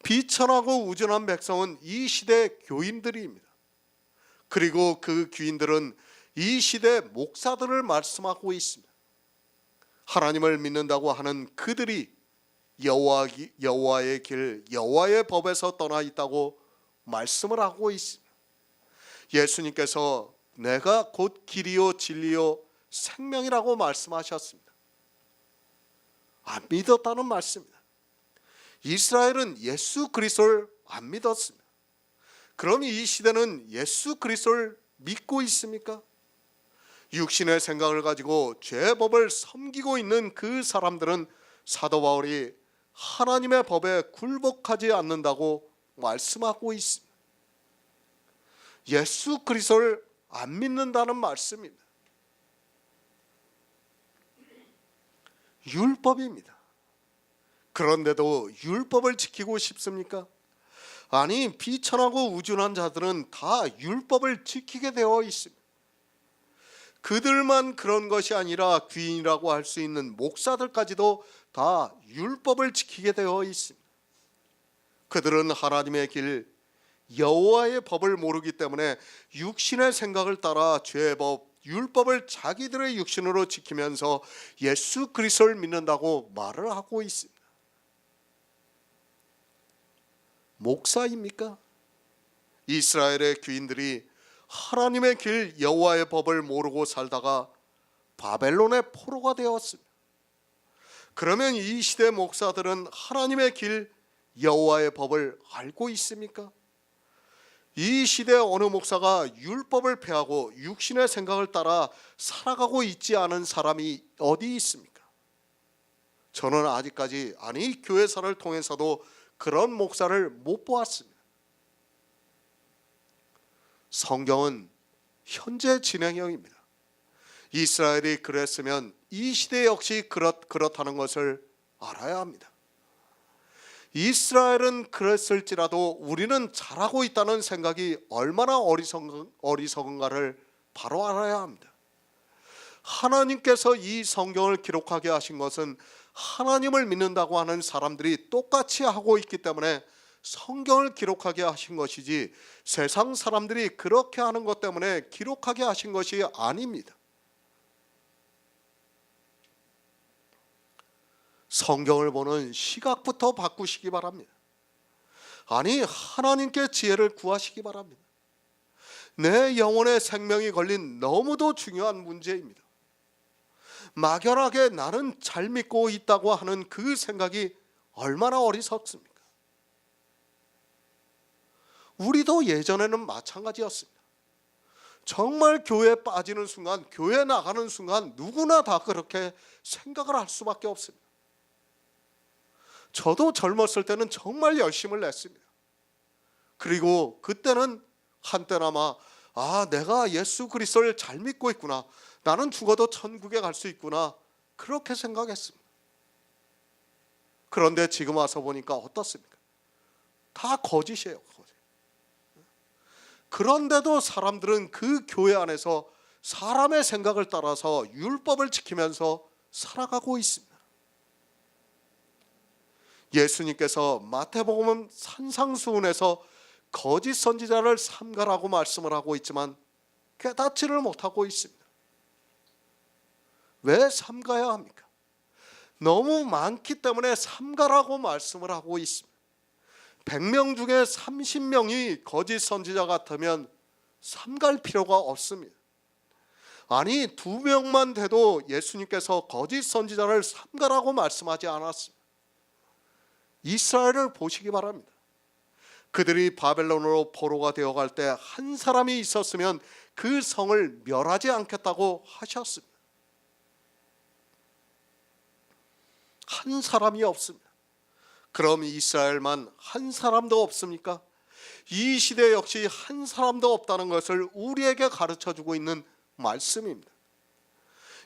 비천하고 우준한 백성은 이 시대 교인들입니다. 그리고 그 교인들은 이 시대 목사들을 말씀하고 있습니다. 하나님을 믿는다고 하는 그들이 여호와의 길, 여호와의 법에서 떠나 있다고 말씀을 하고 있습니다. 예수님께서 내가 곧 길이요 진리요 생명이라고 말씀하셨습니다. 안 믿었다는 말씀입니다. 이스라엘은 예수 그리스도를 안 믿었습니다. 그럼 이 시대는 예수 그리스도를 믿고 있습니까? 육신의 생각을 가지고 죄의 법을 섬기고 있는 그 사람들은 사도 바울이 하나님의 법에 굴복하지 않는다고 말씀하고 있습니다. 예수 그리스도를 안 믿는다는 말씀입니다. 율법입니다. 그런데도 율법을 지키고 싶습니까? 아니, 비천하고 우준한 자들은 다 율법을 지키게 되어 있습니다. 그들만 그런 것이 아니라 귀인이라고 할 수 있는 목사들까지도 다 율법을 지키게 되어 있습니다. 그들은 하나님의 길, 여호와의 법을 모르기 때문에 육신의 생각을 따라 죄의 법, 율법을 자기들의 육신으로 지키면서 예수 그리스도를 믿는다고 말을 하고 있습니다. 목사입니까? 이스라엘의 귀인들이 하나님의 길, 여호와의 법을 모르고 살다가 바벨론의 포로가 되었습니다. 그러면 이 시대 목사들은 하나님의 길, 여호와의 법을 알고 있습니까? 이 시대 어느 목사가 율법을 폐하고 육신의 생각을 따라 살아가고 있지 않은 사람이 어디 있습니까? 저는 아직까지, 아니 교회사를 통해서도 그런 목사를 못 보았습니다. 성경은 현재 진행형입니다. 이스라엘이 그랬으면 이 시대 역시 그렇다는 것을 알아야 합니다. 이스라엘은 그랬을지라도 우리는 잘하고 있다는 생각이 얼마나 어리석은가를 바로 알아야 합니다. 하나님께서 이 성경을 기록하게 하신 것은 하나님을 믿는다고 하는 사람들이 똑같이 하고 있기 때문에 성경을 기록하게 하신 것이지, 세상 사람들이 그렇게 하는 것 때문에 기록하게 하신 것이 아닙니다. 성경을 보는 시각부터 바꾸시기 바랍니다. 아니, 하나님께 지혜를 구하시기 바랍니다. 내 영혼의 생명이 걸린 너무도 중요한 문제입니다. 막연하게 나는 잘 믿고 있다고 하는 그 생각이 얼마나 어리석습니까? 우리도 예전에는 마찬가지였습니다. 정말 교회에 빠지는 순간, 교회 나가는 순간 누구나 다 그렇게 생각을 할 수밖에 없습니다. 저도 젊었을 때는 정말 열심을 냈습니다. 그리고 그때는 한때나마 내가 예수 그리스도를 잘 믿고 있구나, 나는 죽어도 천국에 갈 수 있구나, 그렇게 생각했습니다. 그런데 지금 와서 보니까 어떻습니까? 다 거짓이에요, 거짓. 그런데도 사람들은 그 교회 안에서 사람의 생각을 따라서 율법을 지키면서 살아가고 있습니다. 예수님께서 마태복음 산상수훈에서 거짓 선지자를 삼가라고 말씀을 하고 있지만 깨닫지를 못하고 있습니다. 왜 삼가야 합니까? 너무 많기 때문에 삼가라고 말씀을 하고 있습니다. 100명 중에 30명이 거짓 선지자 같으면 삼갈 필요가 없습니다. 아니, 2명만 돼도 예수님께서 거짓 선지자를 삼가라고 말씀하지 않았습니다. 이스라엘을 보시기 바랍니다. 그들이 바벨론으로 포로가 되어갈 때 한 사람이 있었으면 그 성을 멸하지 않겠다고 하셨습니다. 한 사람이 없습니다. 그럼 이스라엘만 한 사람도 없습니까? 이 시대 역시 한 사람도 없다는 것을 우리에게 가르쳐주고 있는 말씀입니다.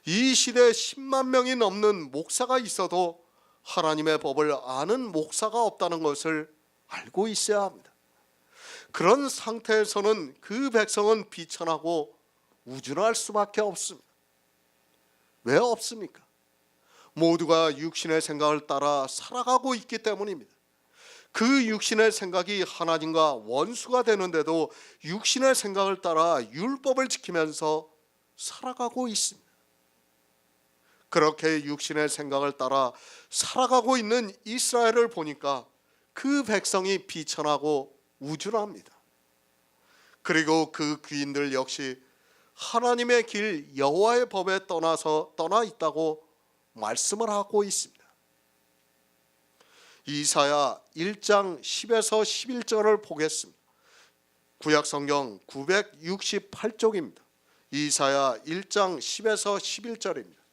이 시대에 10만 명이 넘는 목사가 있어도 하나님의 법을 아는 목사가 없다는 것을 알고 있어야 합니다. 그런 상태에서는 그 백성은 비천하고 우준할 수밖에 없습니다. 왜 없습니까? 모두가 육신의 생각을 따라 살아가고 있기 때문입니다. 그 육신의 생각이 하나님과 원수가 되는데도 육신의 생각을 따라 율법을 지키면서 살아가고 있습니다. 그렇게 육신의 생각을 따라 살아가고 있는 이스라엘을 보니까 그 백성이 비천하고 우준합니다. 그리고 그 귀인들 역시 하나님의 길 여호와의 법에 떠나 있다고 말씀을 하고 있습니다. 이사야 1장 10에서 11절을 보겠습니다. 구약성경 968쪽입니다. 이사야 1장 10에서 11절입니다.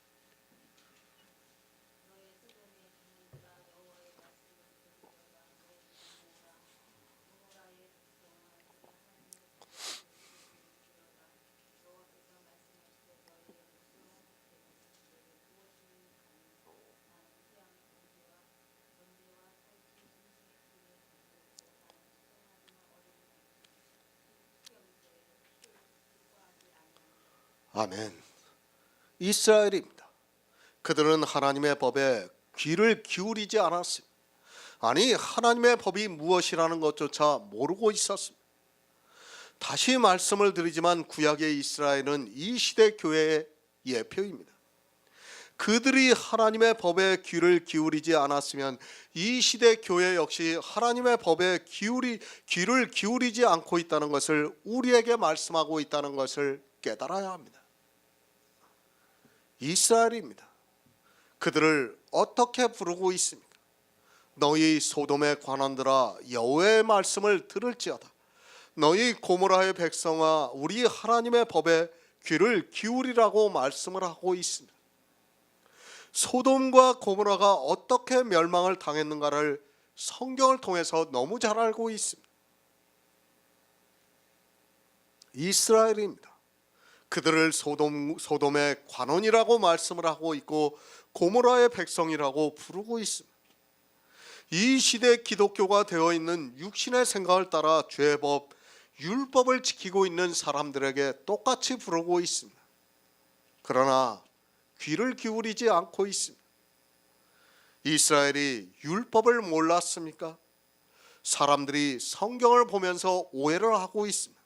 아멘. 이스라엘입니다. 그들은 하나님의 법에 귀를 기울이지 않았습니다. 아니, 하나님의 법이 무엇이라는 것조차 모르고 있었습니다. 다시 말씀을 드리지만 구약의 이스라엘은 이 시대 교회의 예표입니다. 그들이 하나님의 법에 귀를 기울이지 않았으면 이 시대 교회 역시 하나님의 법에 귀를 기울이지 않고 있다는 것을 우리에게 말씀하고 있다는 것을 깨달아야 합니다. 이스라엘입니다. 그들을 어떻게 부르고 있습니까? 너희 소돔의 관원들아 여호와의 말씀을 들을지어다. 너희 고모라의 백성아 우리 하나님의 법에 귀를 기울이라고 말씀을 하고 있습니다. 소돔과 고모라가 어떻게 멸망을 당했는가를 성경을 통해서 너무 잘 알고 있습니다. 이스라엘입니다. 그들을 소돔의 관원이라고 말씀을 하고 있고 고모라의 백성이라고 부르고 있습니다. 이 시대 기독교가 되어 있는 육신의 생각을 따라 죄법, 율법을 지키고 있는 사람들에게 똑같이 부르고 있습니다. 그러나 귀를 기울이지 않고 있습니다. 이스라엘이 율법을 몰랐습니까? 사람들이 성경을 보면서 오해를 하고 있습니다.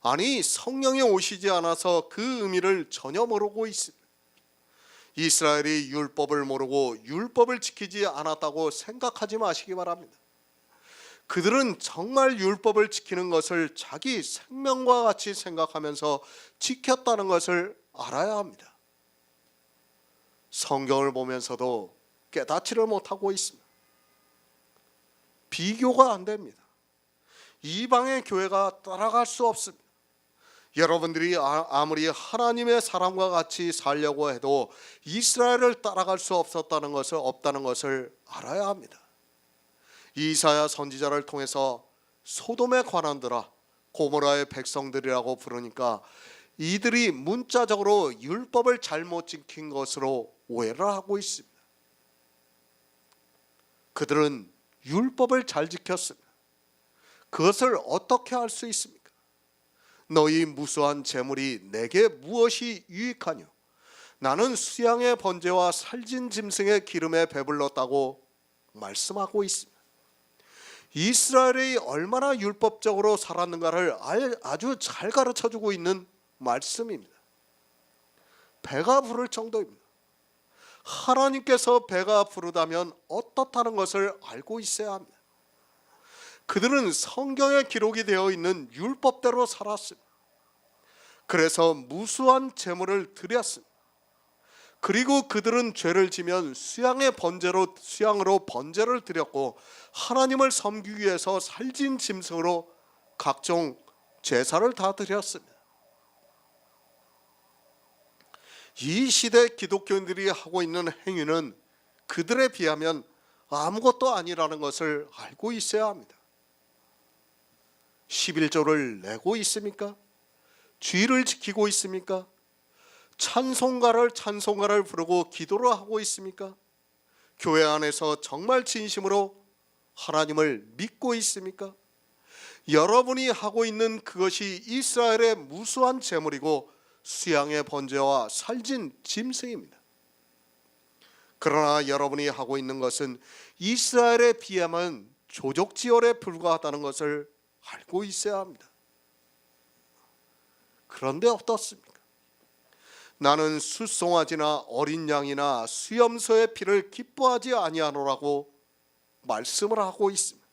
아니, 성령이 오시지 않아서 그 의미를 전혀 모르고 있습니다. 이스라엘이 율법을 모르고 율법을 지키지 않았다고 생각하지 마시기 바랍니다. 그들은 정말 율법을 지키는 것을 자기 생명과 같이 생각하면서 지켰다는 것을 알아야 합니다. 성경을 보면서도 깨닫지를 못하고 있습니다. 비교가 안 됩니다. 이방의 교회가 따라갈 수 없습니다. 여러분들이 아무리 하나님의 사람과 같이 살려고 해도 이스라엘을 따라갈 수 없다는 것을 알아야 합니다. 이사야 선지자를 통해서 소돔의 관원들아 고모라의 백성들이라고 부르니까 이들이 문자적으로 율법을 잘못 지킨 것으로 오해를 하고 있습니다. 그들은 율법을 잘 지켰습니다. 그것을 어떻게 할 수 있습니까? 너희 무수한 재물이 내게 무엇이 유익하뇨? 나는 수양의 번제와 살진 짐승의 기름에 배불렀다고 말씀하고 있습니다. 이스라엘이 얼마나 율법적으로 살았는가를 아주 잘 가르쳐주고 있는 말씀입니다. 배가 부를 정도입니다. 하나님께서 배가 부르다면 어떻다는 것을 알고 있어야 합니다. 그들은 성경에 기록이 되어 있는 율법대로 살았습니다. 그래서 무수한 제물을 드렸습니다. 그리고 그들은 죄를 지면 수양으로 번제를 드렸고 하나님을 섬기기 위해서 살진 짐승으로 각종 제사를 다 드렸습니다. 이 시대 기독교인들이 하고 있는 행위는 그들에 비하면 아무것도 아니라는 것을 알고 있어야 합니다. 11조를 내고 있습니까? 주의를 지키고 있습니까? 찬송가를 부르고 기도를 하고 있습니까? 교회 안에서 정말 진심으로 하나님을 믿고 있습니까? 여러분이 하고 있는 그것이 이스라엘의 무수한 재물이고 수양의 번제와 살진 짐승입니다. 그러나 여러분이 하고 있는 것은 이스라엘에 비하면 조족지혈에 불과하다는 것을 알고 있어야 합니다. 그런데 어떻습니까? 나는 숫송아지나 어린 양이나 수염소의 피를 기뻐하지 아니하노라고 말씀을 하고 있습니다.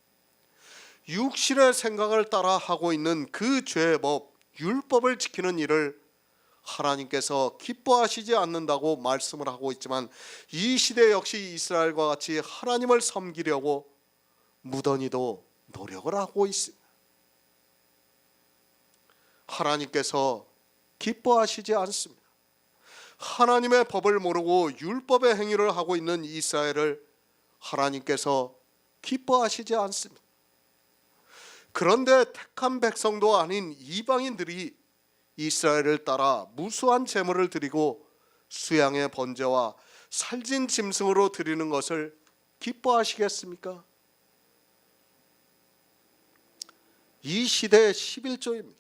육신의 생각을 따라 하고 있는 그 죄의 법, 율법을 지키는 일을 하나님께서 기뻐하시지 않는다고 말씀을 하고 있지만, 이 시대 역시 이스라엘과 같이 하나님을 섬기려고 무던히도 노력을 하고 있습니다. 하나님께서 기뻐하시지 않습니다. 하나님의 법을 모르고 율법의 행위를 하고 있는 이스라엘을 하나님께서 기뻐하시지 않습니다. 그런데 택한 백성도 아닌 이방인들이 이스라엘을 따라 무수한 제물을 드리고 수양의 번제와 살진 짐승으로 드리는 것을 기뻐하시겠습니까? 이 시대의 11조입니다.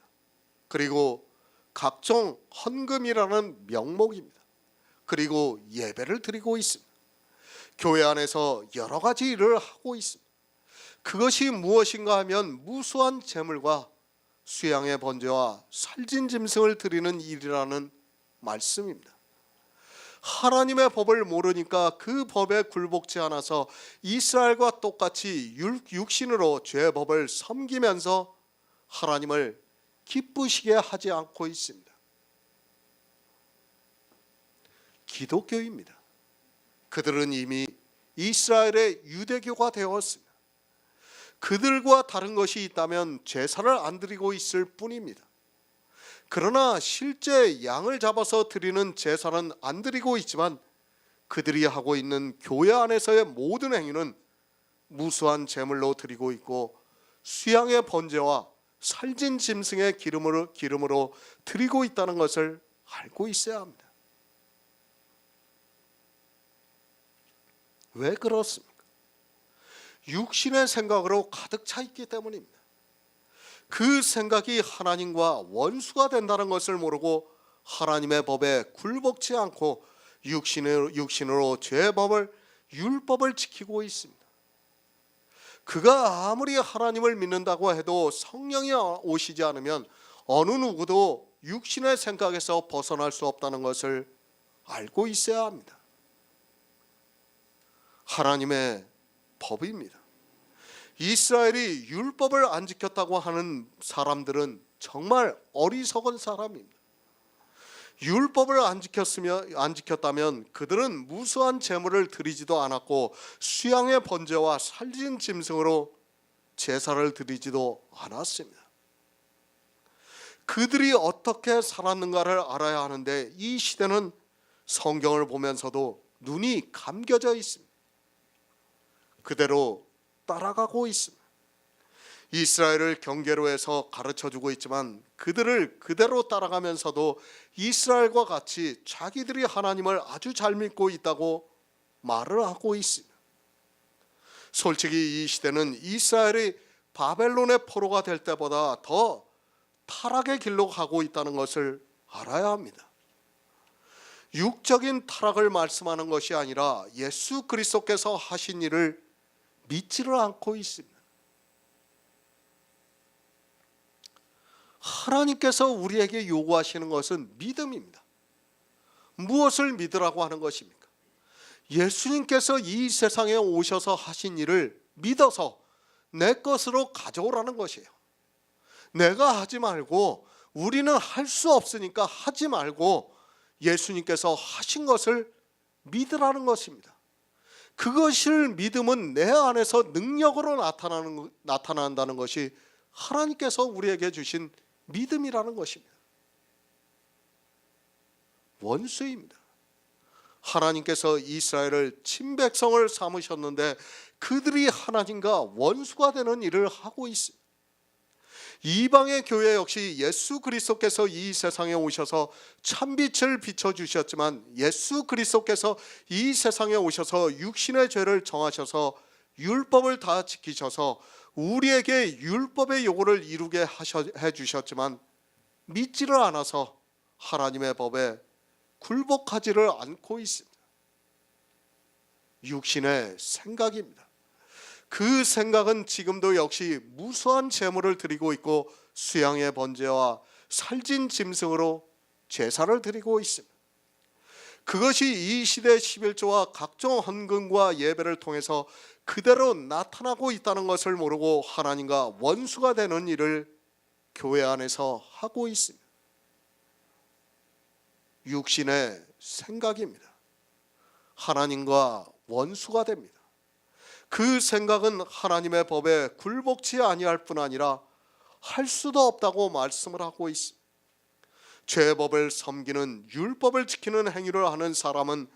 그리고 각종 헌금이라는 명목입니다. 그리고 예배를 드리고 있습니다. 교회 안에서 여러 가지 일을 하고 있습니다. 그것이 무엇인가 하면 무수한 제물과 수양의 번제와 살진 짐승을 드리는 일이라는 말씀입니다. 하나님의 법을 모르니까 그 법에 굴복지 않아서 이스라엘과 똑같이 육신으로 죄의 법을 섬기면서 하나님을 기쁘시게 하지 않고 있습니다. 기독교입니다. 그들은 이미 이스라엘의 유대교가 되었습니다. 그들과 다른 것이 있다면 제사를 안 드리고 있을 뿐입니다. 그러나 실제 양을 잡아서 드리는 제사는 안 드리고 있지만, 그들이 하고 있는 교회 안에서의 모든 행위는 무수한 제물로 드리고 있고 수양의 번제와 살진 짐승의 기름으로 드리고 있다는 것을 알고 있어야 합니다. 왜 그렇습니까? 육신의 생각으로 가득 차 있기 때문입니다. 그 생각이 하나님과 원수가 된다는 것을 모르고 하나님의 법에 굴복치 않고 육신으로 죄의 법을, 율법을 지키고 있습니다. 그가 아무리 하나님을 믿는다고 해도 성령이 오시지 않으면 어느 누구도 육신의 생각에서 벗어날 수 없다는 것을 알고 있어야 합니다. 하나님의 법입니다. 이스라엘이 율법을 안 지켰다고 하는 사람들은 정말 어리석은 사람입니다. 율법을 안 지켰다면 그들은 무수한 제물을 드리지도 않았고 수양의 번제와 살진 짐승으로 제사를 드리지도 않았습니다. 그들이 어떻게 살았는가를 알아야 하는데, 이 시대는 성경을 보면서도 눈이 감겨져 있습니다. 그대로 따라가고 있습니다. 이스라엘을 경계로 해서 가르쳐주고 있지만 그들을 그대로 따라가면서도 이스라엘과 같이 자기들이 하나님을 아주 잘 믿고 있다고 말을 하고 있습니다. 솔직히 이 시대는 이스라엘이 바벨론의 포로가 될 때보다 더 타락의 길로 가고 있다는 것을 알아야 합니다. 육적인 타락을 말씀하는 것이 아니라 예수 그리스도께서 하신 일을 믿지를 않고 있습니다. 하나님께서 우리에게 요구하시는 것은 믿음입니다. 무엇을 믿으라고 하는 것입니까? 예수님께서 이 세상에 오셔서 하신 일을 믿어서 내 것으로 가져오라는 것이에요. 내가 하지 말고, 우리는 할 수 없으니까 하지 말고 예수님께서 하신 것을 믿으라는 것입니다. 그것을 믿음은 내 안에서 능력으로 나타난다는 것이 하나님께서 우리에게 주신 믿음이라는 것입니다. 원수입니다. 하나님께서 이스라엘을 친백성을 삼으셨는데 그들이 하나님과 원수가 되는 일을 하고 있습니다. 이방의 교회 역시 예수 그리스도께서 이 세상에 오셔서 참빛을 비춰주셨지만, 예수 그리스도께서 이 세상에 오셔서 육신의 죄를 정하셔서 율법을 다 지키셔서 우리에게 율법의 요구를 이루게 해주셨지만 믿지를 않아서 하나님의 법에 굴복하지를 않고 있습니다. 육신의 생각입니다. 그 생각은 지금도 역시 무수한 제물을 드리고 있고 수양의 번제와 살진 짐승으로 제사를 드리고 있습니다. 그것이 이 시대 11조와 각종 헌금과 예배를 통해서 그대로 나타나고 있다는 것을 모르고 하나님과 원수가 되는 일을 교회 안에서 하고 있습니다. 육신의 생각입니다. 하나님과 원수가 됩니다. 그 생각은 하나님의 법에 굴복치 아니할 뿐 아니라 할 수도 없다고 말씀을 하고 있습니다. 죄법을 섬기는 율법을 지키는 행위를 하는 사람은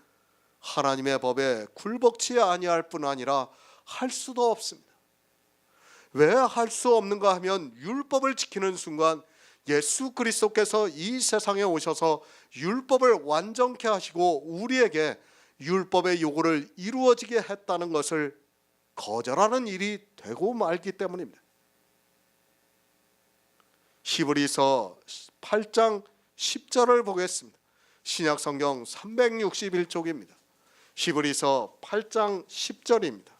하나님의 법에 굴복치 아니할 뿐 아니라 할 수도 없습니다. 왜 할 수 없는가 하면 율법을 지키는 순간 예수 그리스도께서 이 세상에 오셔서 율법을 완전케 하시고 우리에게 율법의 요구를 이루어지게 했다는 것을 거절하는 일이 되고 말기 때문입니다. 히브리서 8장 10절을 보겠습니다. 신약성경 361쪽입니다. 히브리서 8장 10절입니다.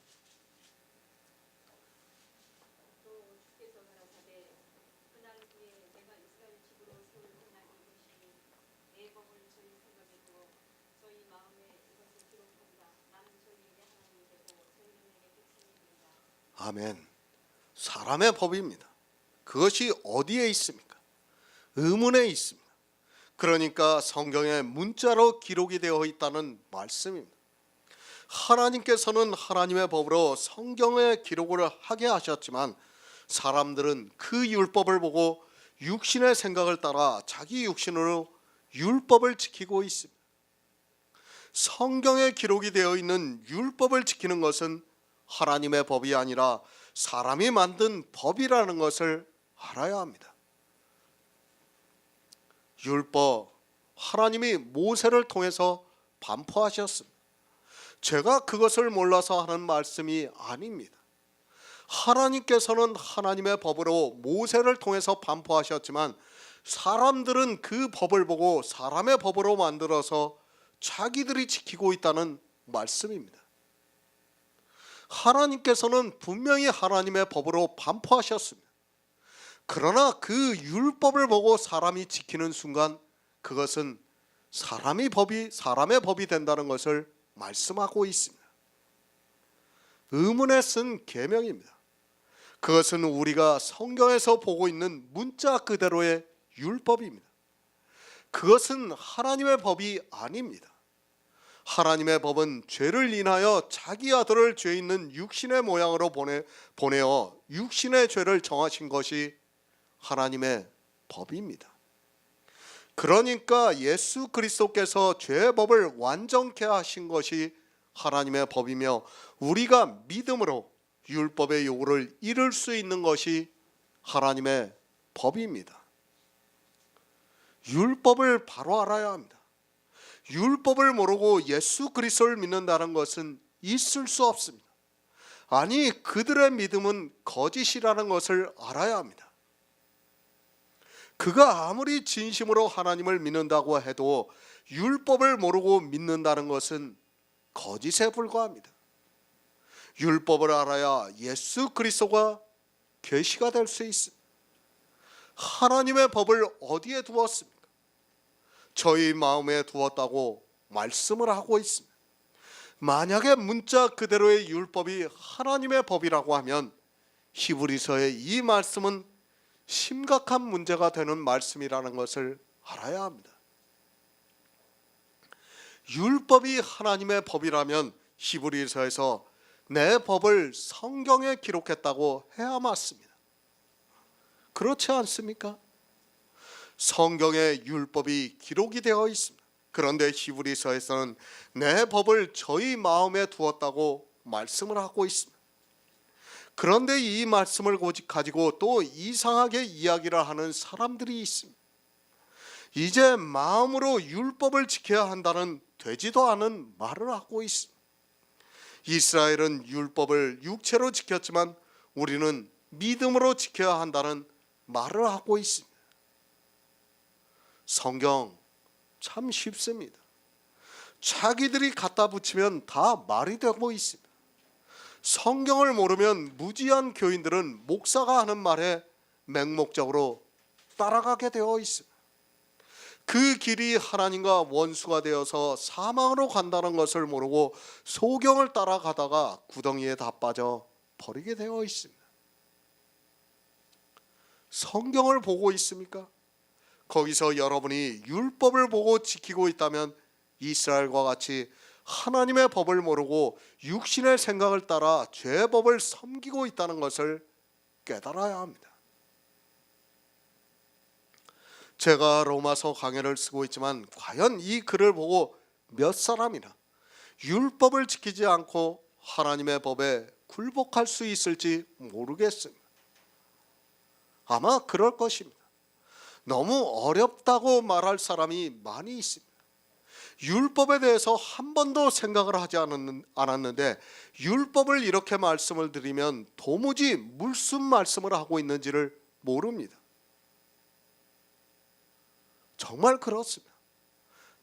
아멘. 사람의 법입니다. 그것이 어디에 있습니까? 의문에 있습니다. 그러니까 성경에 문자로 기록이 되어 있다는 말씀입니다. 하나님께서는 하나님의 법으로 성경에 기록을 하게 하셨지만 사람들은 그 율법을 보고 육신의 생각을 따라 자기 육신으로 율법을 지키고 있습니다. 성경에 기록이 되어 있는 율법을 지키는 것은 하나님의 법이 아니라 사람이 만든 법이라는 것을 알아야 합니다. 율법, 하나님이 모세를 통해서 반포하셨습니다. 제가 그것을 몰라서 하는 말씀이 아닙니다. 하나님께서는 하나님의 법으로 모세를 통해서 반포하셨지만 사람들은 그 법을 보고 사람의 법으로 만들어서 자기들이 지키고 있다는 말씀입니다. 하나님께서는 분명히 하나님의 법으로 반포하셨습니다. 그러나 그 율법을 보고 사람이 지키는 순간 그것은 사람의 법이 된다는 것을 말씀하고 있습니다. 의문에 쓴 계명입니다. 그것은 우리가 성경에서 보고 있는 문자 그대로의 율법입니다. 그것은 하나님의 법이 아닙니다. 하나님의 법은 죄를 인하여 자기 아들을 죄 있는 육신의 모양으로 보내어 육신의 죄를 정하신 것이 하나님의 법입니다. 그러니까 예수 그리스도께서 죄의 법을 완전케 하신 것이 하나님의 법이며 우리가 믿음으로 율법의 요구를 이룰 수 있는 것이 하나님의 법입니다. 율법을 바로 알아야 합니다. 율법을 모르고 예수 그리스도를 믿는다는 것은 있을 수 없습니다. 아니, 그들의 믿음은 거짓이라는 것을 알아야 합니다. 그가 아무리 진심으로 하나님을 믿는다고 해도 율법을 모르고 믿는다는 것은 거짓에 불과합니다. 율법을 알아야 예수 그리스도가 계시가 될 수 있습니다. 하나님의 법을 어디에 두었습니까? 저희 마음에 두었다고 말씀을 하고 있습니다. 만약에 문자 그대로의 율법이 하나님의 법이라고 하면 히브리서의 이 말씀은 심각한 문제가 되는 말씀이라는 것을 알아야 합니다. 율법이 하나님의 법이라면 히브리서에서 내 법을 성경에 기록했다고 해야 맞습니다. 그렇지 않습니까? 성경에 율법이 기록이 되어 있습니다. 그런데 히브리서에서는 내 법을 저희 마음에 두었다고 말씀을 하고 있습니다. 그런데 이 말씀을 가지고 또 이상하게 이야기를 하는 사람들이 있습니다. 이제 마음으로 율법을 지켜야 한다는 되지도 않은 말을 하고 있습니다. 이스라엘은 율법을 육체로 지켰지만 우리는 믿음으로 지켜야 한다는 말을 하고 있습니다. 성경 참 쉽습니다. 자기들이 갖다 붙이면 다 말이 되고 있습니다. 성경을 모르면 무지한 교인들은 목사가 하는 말에 맹목적으로 따라가게 되어 있습니다. 그 길이 하나님과 원수가 되어서 사망으로 간다는 것을 모르고 소경을 따라가다가 구덩이에 다 빠져 버리게 되어 있습니다. 성경을 보고 있습니까? 거기서 여러분이 율법을 보고 지키고 있다면 이스라엘과 같이 하나님의 법을 모르고 육신의 생각을 따라 죄의 법을 섬기고 있다는 것을 깨달아야 합니다. 제가 로마서 강해를 쓰고 있지만 과연 이 글을 보고 몇 사람이나 율법을 지키지 않고 하나님의 법에 굴복할 수 있을지 모르겠습니다. 아마 그럴 것입니다. 너무 어렵다고 말할 사람이 많이 있습니다. 율법에 대해서 한 번도 생각을 하지 않았는데 율법을 이렇게 말씀을 드리면 도무지 무슨 말씀을 하고 있는지를 모릅니다. 정말 그렇습니다.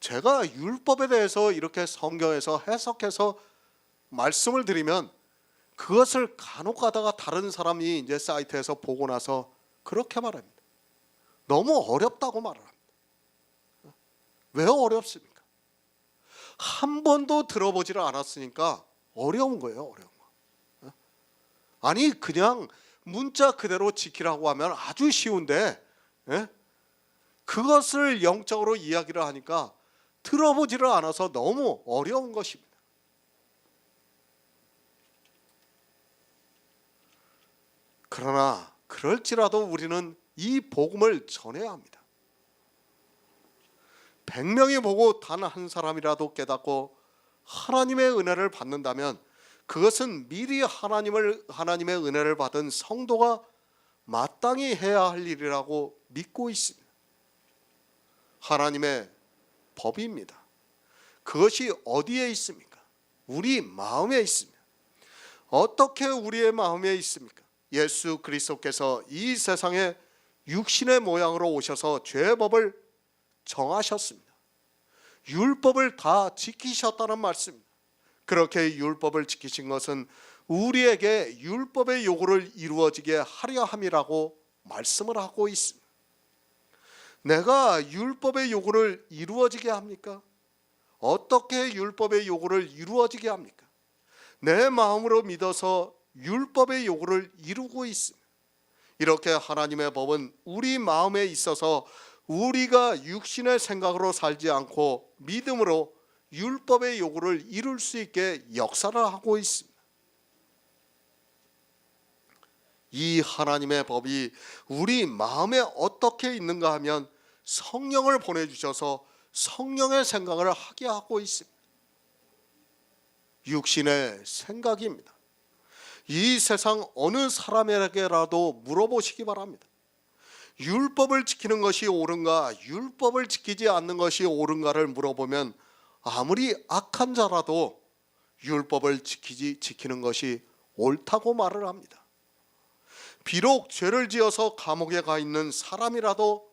제가 율법에 대해서 이렇게 성경에서 해석해서 말씀을 드리면 그것을 간혹 가다가 다른 사람이 이제 사이트에서 보고 나서 그렇게 말합니다. 너무 어렵다고 말을 합니다. 왜 어렵습니까? 한 번도 들어보지를 않았으니까 어려운 거예요. 어려운 거. 아니 그냥 문자 그대로 지키라고 하면 아주 쉬운데 그것을 영적으로 이야기를 하니까 들어보지를 않아서 너무 어려운 것입니다. 그러나 그럴지라도 우리는 이 복음을 전해야 합니다. 100명이 보고 단 한 사람이라도 깨닫고 하나님의 은혜를 받는다면 그것은 미리 하나님의 은혜를 받은 성도가 마땅히 해야 할 일이라고 믿고 있습니다. 하나님의 법입니다. 그것이 어디에 있습니까? 우리 마음에 있습니다. 어떻게 우리의 마음에 있습니까? 예수 그리스도께서 이 세상에 육신의 모양으로 오셔서 죄의 법을 정하셨습니다. 율법을 다 지키셨다는 말씀입니다. 그렇게 율법을 지키신 것은 우리에게 율법의 요구를 이루어지게 하려 함이라고 말씀을 하고 있습니다. 내가 율법의 요구를 이루어지게 합니까? 어떻게 율법의 요구를 이루어지게 합니까? 내 마음으로 믿어서 율법의 요구를 이루고 있습니다. 이렇게 하나님의 법은 우리 마음에 있어서 우리가 육신의 생각으로 살지 않고 믿음으로 율법의 요구를 이룰 수 있게 역사를 하고 있습니다. 이 하나님의 법이 우리 마음에 어떻게 있는가 하면 성령을 보내주셔서 성령의 생각을 하게 하고 있습니다. 육신의 생각입니다. 이 세상 어느 사람에게라도 물어보시기 바랍니다. 율법을 지키는 것이 옳은가, 율법을 지키지 않는 것이 옳은가를 물어보면 아무리 악한 자라도 율법을 지키는 것이 옳다고 말을 합니다. 비록 죄를 지어서 감옥에 가 있는 사람이라도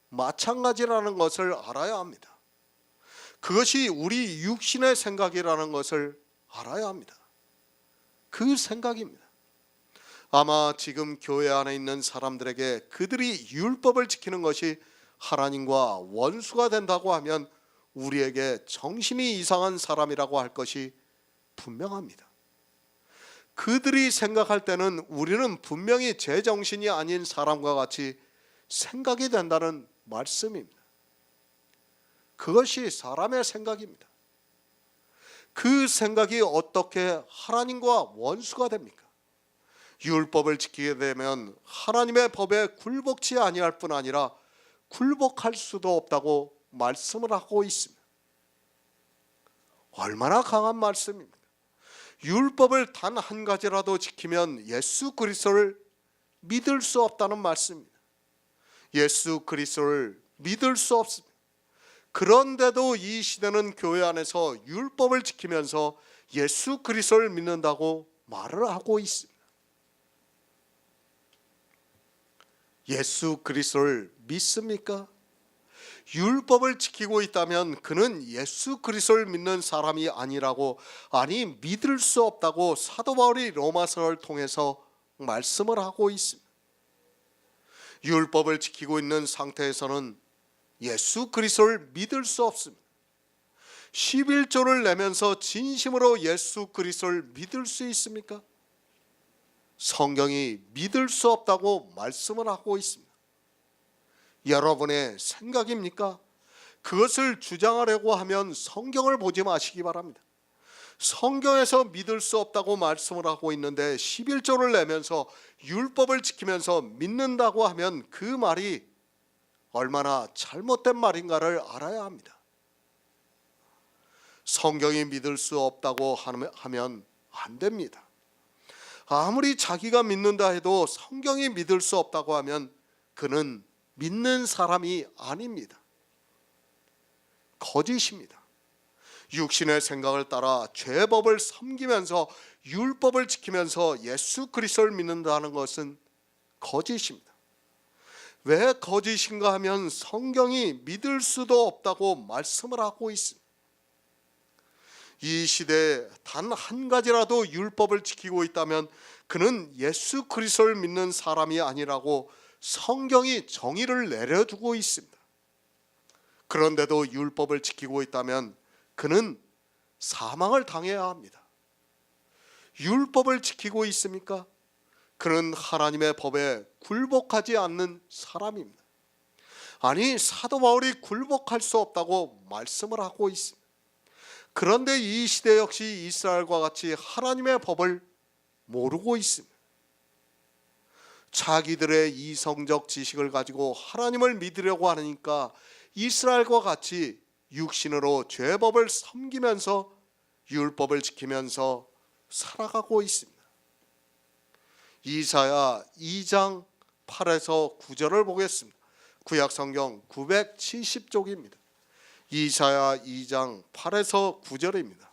마찬가지라는 것을 알아야 합니다. 그것이 우리 육신의 생각이라는 것을 알아야 합니다. 그 생각입니다. 아마 지금 교회 안에 있는 사람들에게 그들이 율법을 지키는 것이 하나님과 원수가 된다고 하면 우리에게 정신이 이상한 사람이라고 할 것이 분명합니다. 그들이 생각할 때는 우리는 분명히 제정신이 아닌 사람과 같이 생각이 된다는 말씀입니다. 그것이 사람의 생각입니다. 그 생각이 어떻게 하나님과 원수가 됩니까? 율법을 지키게 되면 하나님의 법에 굴복치 아니할 뿐 아니라 굴복할 수도 없다고 말씀을 하고 있습니다. 얼마나 강한 말씀입니까? 율법을 단 한 가지라도 지키면 예수 그리스도를 믿을 수 없다는 말씀입니다. 예수 그리스도를 믿을 수 없습니다. 그런데도 이 시대는 교회 안에서 율법을 지키면서 예수 그리스도를 믿는다고 말을 하고 있습니다. 예수 그리스도를 믿습니까? 율법을 지키고 있다면 그는 예수 그리스도를 믿는 사람이 아니라고, 아니 믿을 수 없다고 사도 바울이 로마서를 통해서 말씀을 하고 있습니다. 율법을 지키고 있는 상태에서는 예수 그리스도를 믿을 수 없습니다. 11조를 내면서 진심으로 예수 그리스도를 믿을 수 있습니까? 성경이 믿을 수 없다고 말씀을 하고 있습니다. 여러분의 생각입니까? 그것을 주장하려고 하면 성경을 보지 마시기 바랍니다. 성경에서 믿을 수 없다고 말씀을 하고 있는데 11조를 내면서 율법을 지키면서 믿는다고 하면 그 말이 얼마나 잘못된 말인가를 알아야 합니다. 성경이 믿을 수 없다고 하면 안 됩니다. 아무리 자기가 믿는다 해도 성경이 믿을 수 없다고 하면 그는 믿는 사람이 아닙니다. 거짓입니다. 육신의 생각을 따라 죄법을 섬기면서 율법을 지키면서 예수 그리스도를 믿는다는 것은 거짓입니다. 왜 거짓인가 하면 성경이 믿을 수도 없다고 말씀을 하고 있습니다. 이 시대에 단 한 가지라도 율법을 지키고 있다면 그는 예수 그리스도를 믿는 사람이 아니라고 성경이 정의를 내려두고 있습니다. 그런데도 율법을 지키고 있다면 그는 사망을 당해야 합니다. 율법을 지키고 있습니까? 그는 하나님의 법에 굴복하지 않는 사람입니다. 아니 사도 바울이 굴복할 수 없다고 말씀을 하고 있습니다. 그런데 이 시대 역시 이스라엘과 같이 하나님의 법을 모르고 있습니다. 자기들의 이성적 지식을 가지고 하나님을 믿으려고 하니까 이스라엘과 같이 육신으로 죄법을 섬기면서 율법을 지키면서 살아가고 있습니다. 이사야 2장 8에서 9절을 보겠습니다. 구약성경 970쪽입니다. 이사야 2장 8에서 9절입니다.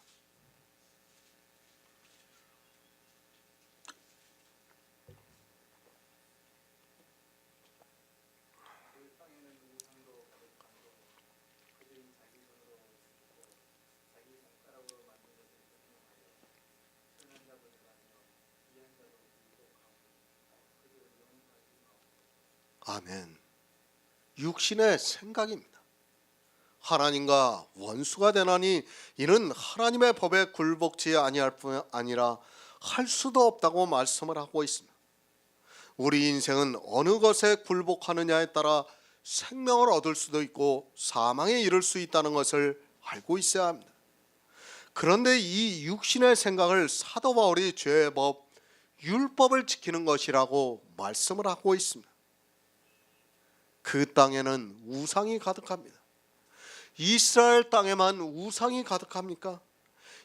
아멘. 육신의 생각입니다. 하나님과 원수가 되나니 이는 하나님의 법에 굴복지 아니할 뿐 아니라 할 수도 없다고 말씀을 하고 있습니다. 우리 인생은 어느 것에 굴복하느냐에 따라 생명을 얻을 수도 있고 사망에 이를 수 있다는 것을 알고 있어야 합니다. 그런데 이 육신의 생각을 사도 바울이 죄의 법, 율법을 지키는 것이라고 말씀을 하고 있습니다. 그 땅에는 우상이 가득합니다. 이스라엘 땅에만 우상이 가득합니까?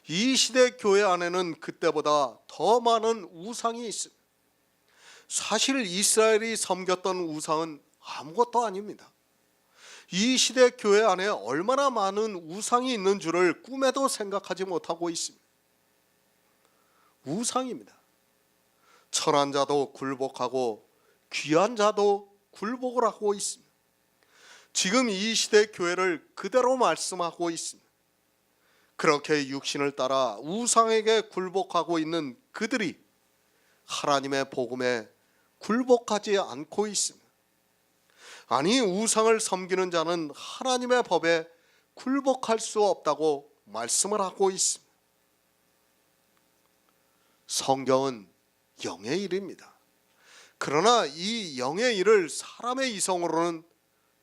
이 시대 교회 안에는 그때보다 더 많은 우상이 있습니다. 사실 이스라엘이 섬겼던 우상은 아무것도 아닙니다. 이 시대 교회 안에 얼마나 많은 우상이 있는 줄을 꿈에도 생각하지 못하고 있습니다. 우상입니다. 천한 자도 굴복하고 귀한 자도 굴복을 하고 있습니다. 지금 이 시대 교회를 그대로 말씀하고 있습니다. 그렇게 육신을 따라 우상에게 굴복하고 있는 그들이 하나님의 복음에 굴복하지 않고 있습니다. 아니 우상을 섬기는 자는 하나님의 법에 굴복할 수 없다고 말씀을 하고 있습니다. 성경은 영의 일입니다. 그러나 이 영의 일을 사람의 이성으로는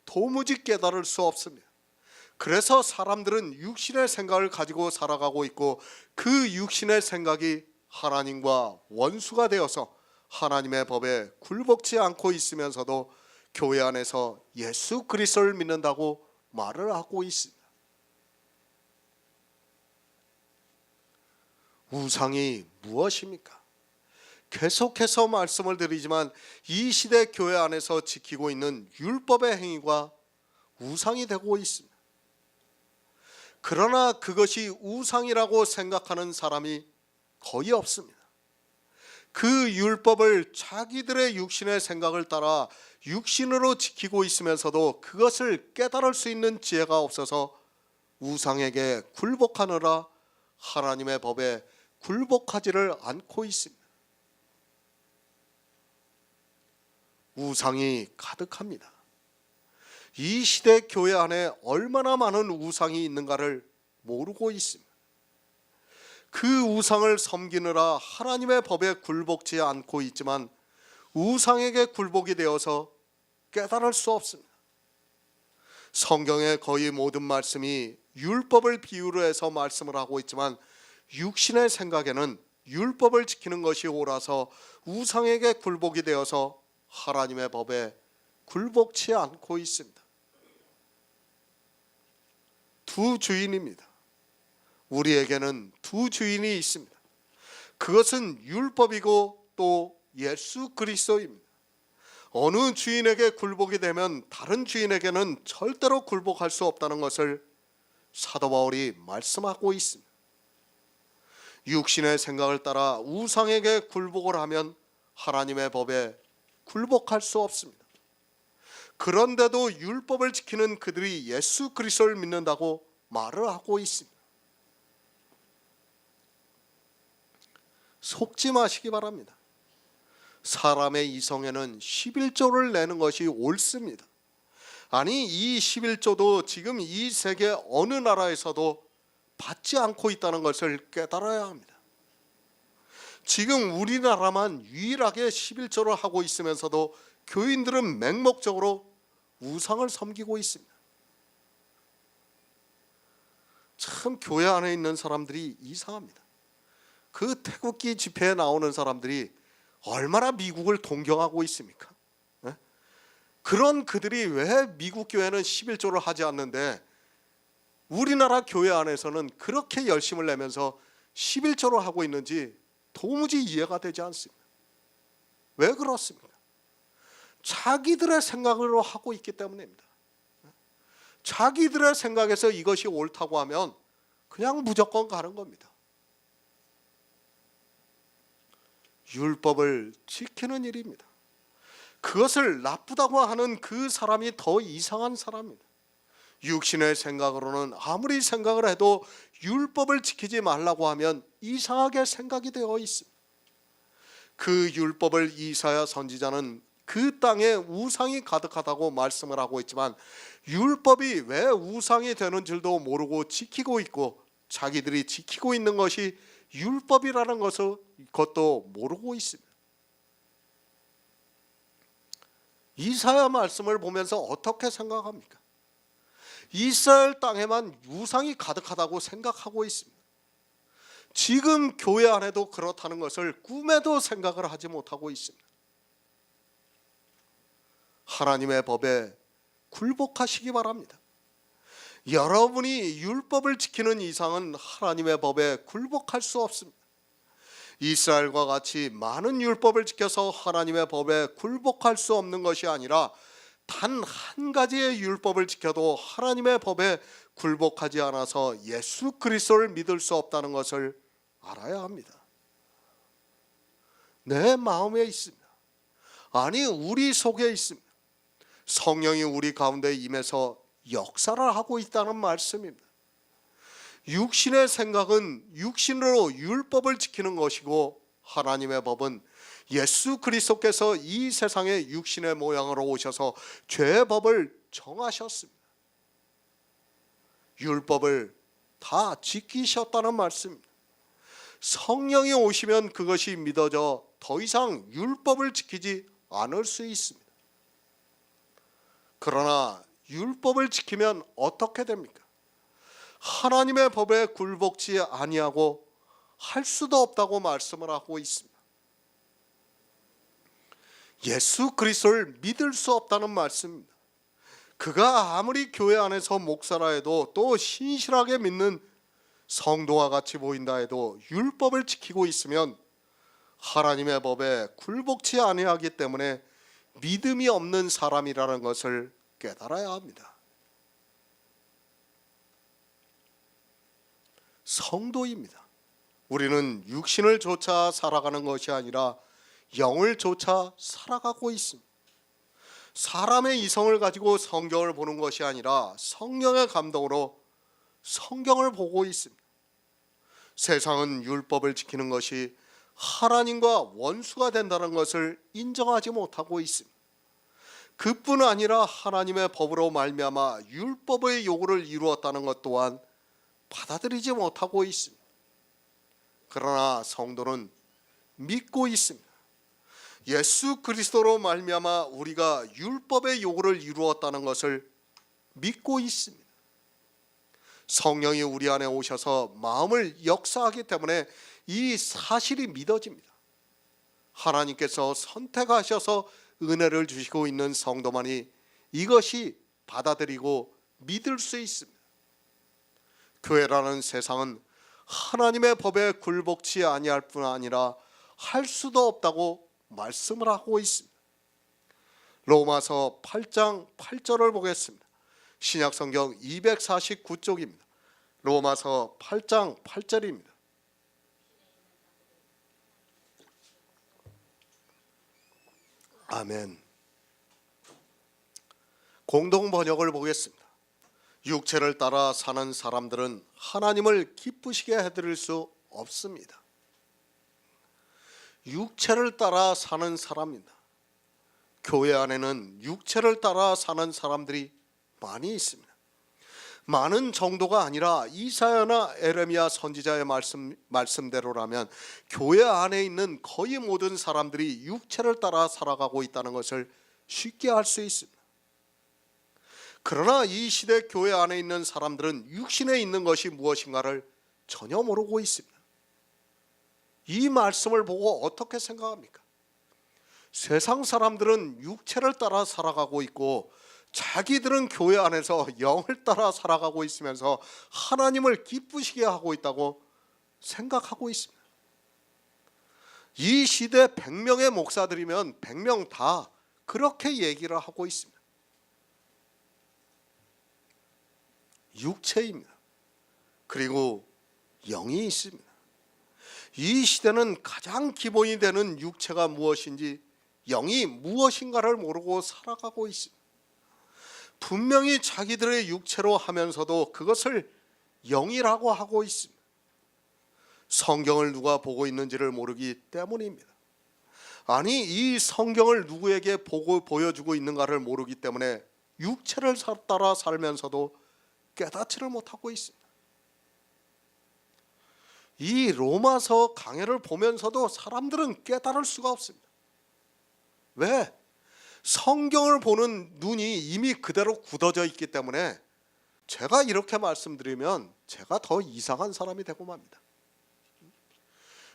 도무지 깨달을 수 없습니다. 그래서 사람들은 육신의 생각을 가지고 살아가고 있고 그 육신의 생각이 하나님과 원수가 되어서 하나님의 법에 굴복지 않고 있으면서도 교회 안에서 예수 그리스도를 믿는다고 말을 하고 있습니다. 우상이 무엇입니까? 계속해서 말씀을 드리지만 이 시대 교회 안에서 지키고 있는 율법의 행위가 우상이 되고 있습니다. 그러나 그것이 우상이라고 생각하는 사람이 거의 없습니다. 그 율법을 자기들의 육신의 생각을 따라 육신으로 지키고 있으면서도 그것을 깨달을 수 있는 지혜가 없어서 우상에게 굴복하느라 하나님의 법에 굴복하지를 않고 있습니다. 우상이 가득합니다. 이 시대 교회 안에 얼마나 많은 우상이 있는가를 모르고 있습니다. 그 우상을 섬기느라 하나님의 법에 굴복지 않고 있지만 우상에게 굴복이 되어서 깨달을 수 없습니다. 성경의 거의 모든 말씀이 율법을 비유로 해서 말씀을 하고 있지만 육신의 생각에는 율법을 지키는 것이 옳아서 우상에게 굴복이 되어서 하나님의 법에 굴복치 않고 있습니다. 두 주인입니다. 우리에게는 두 주인이 있습니다. 그것은 율법이고 또 예수 그리스도입니다. 어느 주인에게 굴복이 되면 다른 주인에게는 절대로 굴복할 수 없다는 것을 사도 바울이 말씀하고 있습니다. 육신의 생각을 따라 우상에게 굴복을 하면 하나님의 법에 굴복할 수 없습니다. 그런데도 율법을 지키는 그들이 예수 그리스도를 믿는다고 말을 하고 있습니다. 속지 마시기 바랍니다. 사람의 이성에는 11조를 내는 것이 옳습니다. 아니, 이 11조도 지금 이 세계 어느 나라에서도 받지 않고 있다는 것을 깨달아야 합니다. 지금 우리나라만 유일하게 11조를 하고 있으면서도 교인들은 맹목적으로 우상을 섬기고 있습니다. 참 교회 안에 있는 사람들이 이상합니다. 그 태극기 집회에 나오는 사람들이 얼마나 미국을 동경하고 있습니까? 네? 그런 그들이 왜 미국 교회는 11조를 하지 않는데 우리나라 교회 안에서는 그렇게 열심을 내면서 11조를 하고 있는지 도무지 이해가 되지 않습니다. 왜 그렇습니까? 자기들의 생각으로 하고 있기 때문입니다. 자기들의 생각에서 이것이 옳다고 하면 그냥 무조건 가는 겁니다. 율법을 지키는 일입니다. 그것을 나쁘다고 하는 그 사람이 더 이상한 사람입니다. 육신의 생각으로는 아무리 생각을 해도 율법을 지키지 말라고 하면 이상하게 생각이 되어 있습니다. 그 율법을 이사야 선지자는 그 땅에 우상이 가득하다고 말씀을 하고 있지만 율법이 왜 우상이 되는 줄도 모르고 지키고 있고 자기들이 지키고 있는 것이 율법이라는 것도 모르고 있습니다. 이사야 말씀을 보면서 어떻게 생각합니까? 이스라엘 땅에만 우상이 가득하다고 생각하고 있습니다. 지금 교회 안에도 그렇다는 것을 꿈에도 생각을 하지 못하고 있습니다. 하나님의 법에 굴복하시기 바랍니다. 여러분이 율법을 지키는 이상은 하나님의 법에 굴복할 수 없습니다. 이스라엘과 같이 많은 율법을 지켜서 하나님의 법에 굴복할 수 없는 것이 아니라 단 한 가지의 율법을 지켜도 하나님의 법에 굴복하지 않아서 예수 그리스도를 믿을 수 없다는 것을 알아야 합니다. 내 마음에 있습니다. 아니, 우리 속에 있습니다. 성령이 우리 가운데 임해서 역사를 하고 있다는 말씀입니다. 육신의 생각은 육신으로 율법을 지키는 것이고 하나님의 법은 예수 그리스도께서 이 세상에 육신의 모양으로 오셔서 죄의 법을 정하셨습니다. 율법을 다 지키셨다는 말씀입니다. 성령이 오시면 그것이 믿어져 더 이상 율법을 지키지 않을 수 있습니다. 그러나 율법을 지키면 어떻게 됩니까? 하나님의 법에 굴복지 아니하고 할 수도 없다고 말씀을 하고 있습니다. 예수 그리스도를 믿을 수 없다는 말씀입니다. 그가 아무리 교회 안에서 목사라 해도 또 신실하게 믿는 성도와 같이 보인다 해도 율법을 지키고 있으면 하나님의 법에 굴복치 아니하기 때문에 믿음이 없는 사람이라는 것을 깨달아야 합니다. 성도입니다. 우리는 육신을 쫓아 살아가는 것이 아니라 영을 쫓아 살아가고 있습니다. 사람의 이성을 가지고 성경을 보는 것이 아니라 성령의 감동으로 성경을 보고 있습니다. 세상은 율법을 지키는 것이 하나님과 원수가 된다는 것을 인정하지 못하고 있습니다. 그뿐 아니라 하나님의 법으로 말미암아 율법의 요구를 이루었다는 것 또한 받아들이지 못하고 있습니다. 그러나 성도는 믿고 있습니다. 예수 그리스도로 말미암아 우리가 율법의 요구를 이루었다는 것을 믿고 있습니다. 성령이 우리 안에 오셔서 마음을 역사하기 때문에 이 사실이 믿어집니다. 하나님께서 선택하셔서 은혜를 주시고 있는 성도만이 이것이 받아들이고 믿을 수 있습니다. 교회라는 세상은 하나님의 법에 굴복치 아니할 뿐 아니라 할 수도 없다고 말씀을 하고 있습니다. 로마서 8장 8절을 보겠습니다. 신약성경 249쪽입니다. 로마서 8장 8절입니다. 아멘. 공동 번역을 보겠습니다. 육체를 따라 사는 사람들은 하나님을 기쁘시게 해드릴 수 없습니다. 육체를 따라 사는 사람입니다. 교회 안에는 육체를 따라 사는 사람들이 많이 있습니다. 많은 정도가 아니라 이사야나 에레미야 선지자의 말씀대로라면 교회 안에 있는 거의 모든 사람들이 육체를 따라 살아가고 있다는 것을 쉽게 알 수 있습니다. 그러나 이 시대 교회 안에 있는 사람들은 육신에 있는 것이 무엇인가를 전혀 모르고 있습니다. 이 말씀을 보고 어떻게 생각합니까? 세상 사람들은 육체를 따라 살아가고 있고 자기들은 교회 안에서 영을 따라 살아가고 있으면서 하나님을 기쁘시게 하고 있다고 생각하고 있습니다. 이 시대 100명의 목사들이면 100명 다 그렇게 얘기를 하고 있습니다. 육체입니다. 그리고 영이 있습니다. 이 시대는 가장 기본이 되는 육체가 무엇인지 영이 무엇인가를 모르고 살아가고 있습니다. 분명히 자기들의 육체로 하면서도 그것을 영이라고 하고 있습니다. 성경을 누가 보고 있는지를 모르기 때문입니다. 아니, 이 성경을 누구에게 보여주고 있는가를 모르기 때문에 육체를 따라 살면서도 깨닫지를 못하고 있습니다. 이 로마서 강해를 보면서도 사람들은 깨달을 수가 없습니다. 왜? 성경을 보는 눈이 이미 그대로 굳어져 있기 때문에 제가 이렇게 말씀드리면 제가 더 이상한 사람이 되고 맙니다.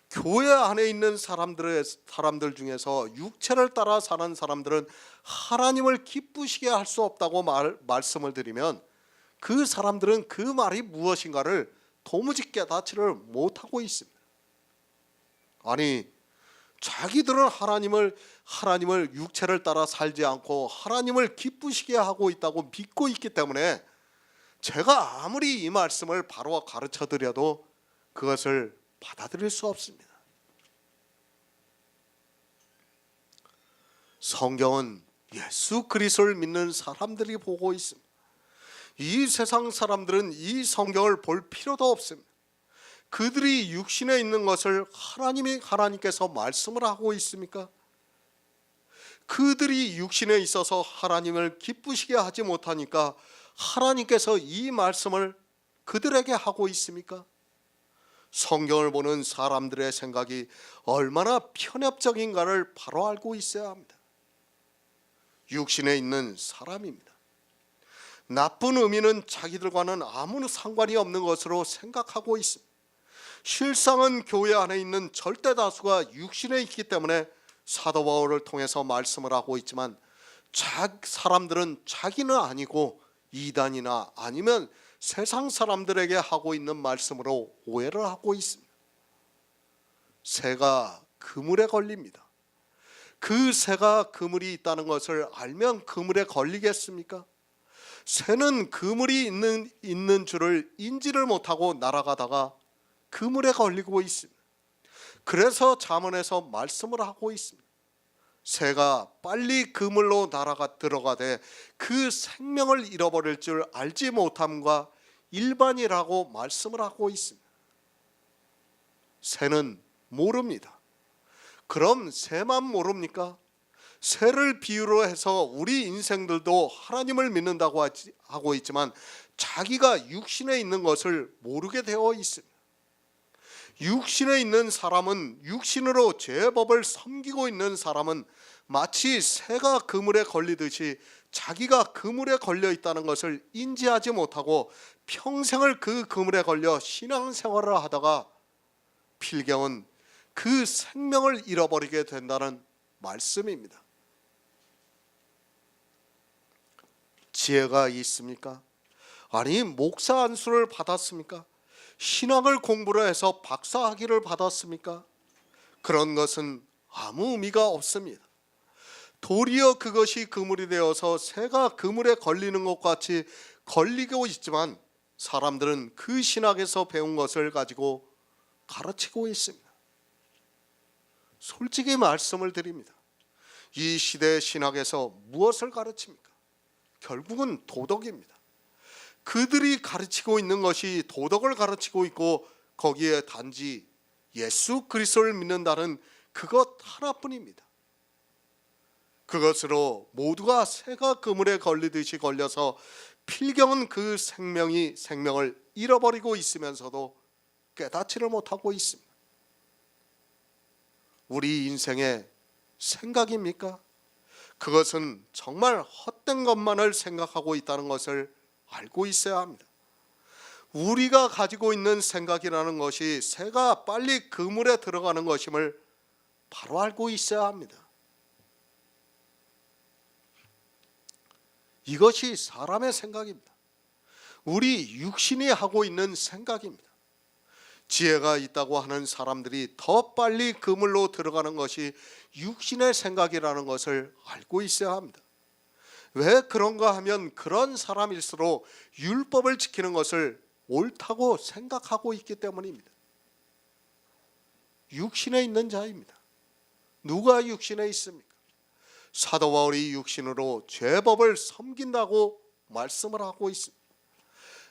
교회 안에 있는 사람들 중에서 육체를 따라 사는 사람들은 하나님을 기쁘시게 할 수 없다고 말씀을 드리면 그 사람들은 그 말이 무엇인가를 도무지 깨닫지를 못하고 있습니다. 아니, 자기들은 하나님을 육체를 따라 살지 않고 하나님을 기쁘시게 하고 있다고 믿고 있기 때문에 제가 아무리 이 말씀을 바로 가르쳐 드려도 그것을 받아들일 수 없습니다. 성경은 예수 그리스도를 믿는 사람들이 보고 있습니다. 이 세상 사람들은 이 성경을 볼 필요도 없습니다. 그들이 육신에 있는 것을 하나님께서 말씀을 하고 있습니까? 그들이 육신에 있어서 하나님을 기쁘시게 하지 못하니까 하나님께서 이 말씀을 그들에게 하고 있습니까? 성경을 보는 사람들의 생각이 얼마나 편협적인가를 바로 알고 있어야 합니다. 육신에 있는 사람입니다. 나쁜 의미는 자기들과는 아무 상관이 없는 것으로 생각하고 있습니다. 실상은 교회 안에 있는 절대 다수가 육신에 있기 때문에 사도 바울을 통해서 말씀을 하고 있지만 사람들은 자기는 아니고 이단이나 아니면 세상 사람들에게 하고 있는 말씀으로 오해를 하고 있습니다. 새가 그물에 걸립니다. 그 새가 그물이 있다는 것을 알면 그물에 걸리겠습니까? 새는 그물이 있는 줄을 인지를 못하고 날아가다가 그물에 걸리고 있습니다. 그래서 잠언에서 말씀을 하고 있습니다. 새가 빨리 그물로 날아가 들어가되 그 생명을 잃어버릴 줄 알지 못함과 일반이라고 말씀을 하고 있습니다. 새는 모릅니다. 그럼 새만 모릅니까? 새를 비유로 해서 우리 인생들도 하나님을 믿는다고 하고 있지만 자기가 육신에 있는 것을 모르게 되어 있습니다. 육신에 있는 사람은, 육신으로 죄법을 섬기고 있는 사람은 마치 새가 그물에 걸리듯이 자기가 그물에 걸려 있다는 것을 인지하지 못하고 평생을 그 그물에 걸려 신앙생활을 하다가 필경은 그 생명을 잃어버리게 된다는 말씀입니다. 지혜가 있습니까? 아니, 목사 안수를 받았습니까? 신학을 공부를 해서 박사학위를 받았습니까? 그런 것은 아무 의미가 없습니다. 도리어 그것이 그물이 되어서 새가 그물에 걸리는 것 같이 걸리고 있지만 사람들은 그 신학에서 배운 것을 가지고 가르치고 있습니다. 솔직히 말씀을 드립니다. 이 시대의 신학에서 무엇을 가르칩니까? 결국은 도덕입니다. 그들이 가르치고 있는 것이 도덕을 가르치고 있고 거기에 단지 예수 그리스도를 믿는다는 그것 하나뿐입니다. 그것으로 모두가 새가 그물에 걸리듯이 걸려서 필경은 그 생명을 잃어버리고 있으면서도 깨닫지를 못하고 있습니다. 우리 인생의 생각입니까? 그것은 정말 헛된 것만을 생각하고 있다는 것을 알고 있어야 합니다. 우리가 가지고 있는 생각이라는 것이 새가 빨리 그물에 들어가는 것임을 바로 알고 있어야 합니다. 이것이 사람의 생각입니다. 우리 육신이 하고 있는 생각입니다. 지혜가 있다고 하는 사람들이 더 빨리 그물로 들어가는 것이 육신의 생각이라는 것을 알고 있어야 합니다. 왜 그런가 하면 그런 사람일수록 율법을 지키는 것을 옳다고 생각하고 있기 때문입니다. 육신에 있는 자입니다. 누가 육신에 있습니까? 사도 바울이 육신으로 죄법을 섬긴다고 말씀을 하고 있습니다.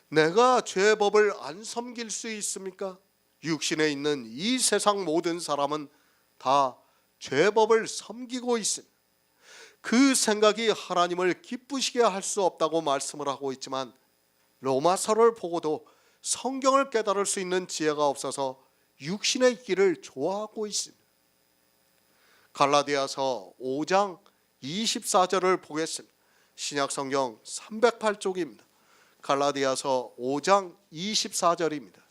내가 죄법을 안 섬길 수 있습니까? 육신에 있는 이 세상 모든 사람은 다 죄법을 섬기고 있습니다. 그 생각이 하나님을 기쁘시게 할 수 없다고 말씀을 하고 있지만 로마서를 보고도 성경을 깨달을 수 있는 지혜가 없어서 육신의 길을 좋아하고 있습니다. 갈라디아서 5장 24절을 보겠습니다. 신약성경 308쪽입니다. 갈라디아서 5장 24절입니다.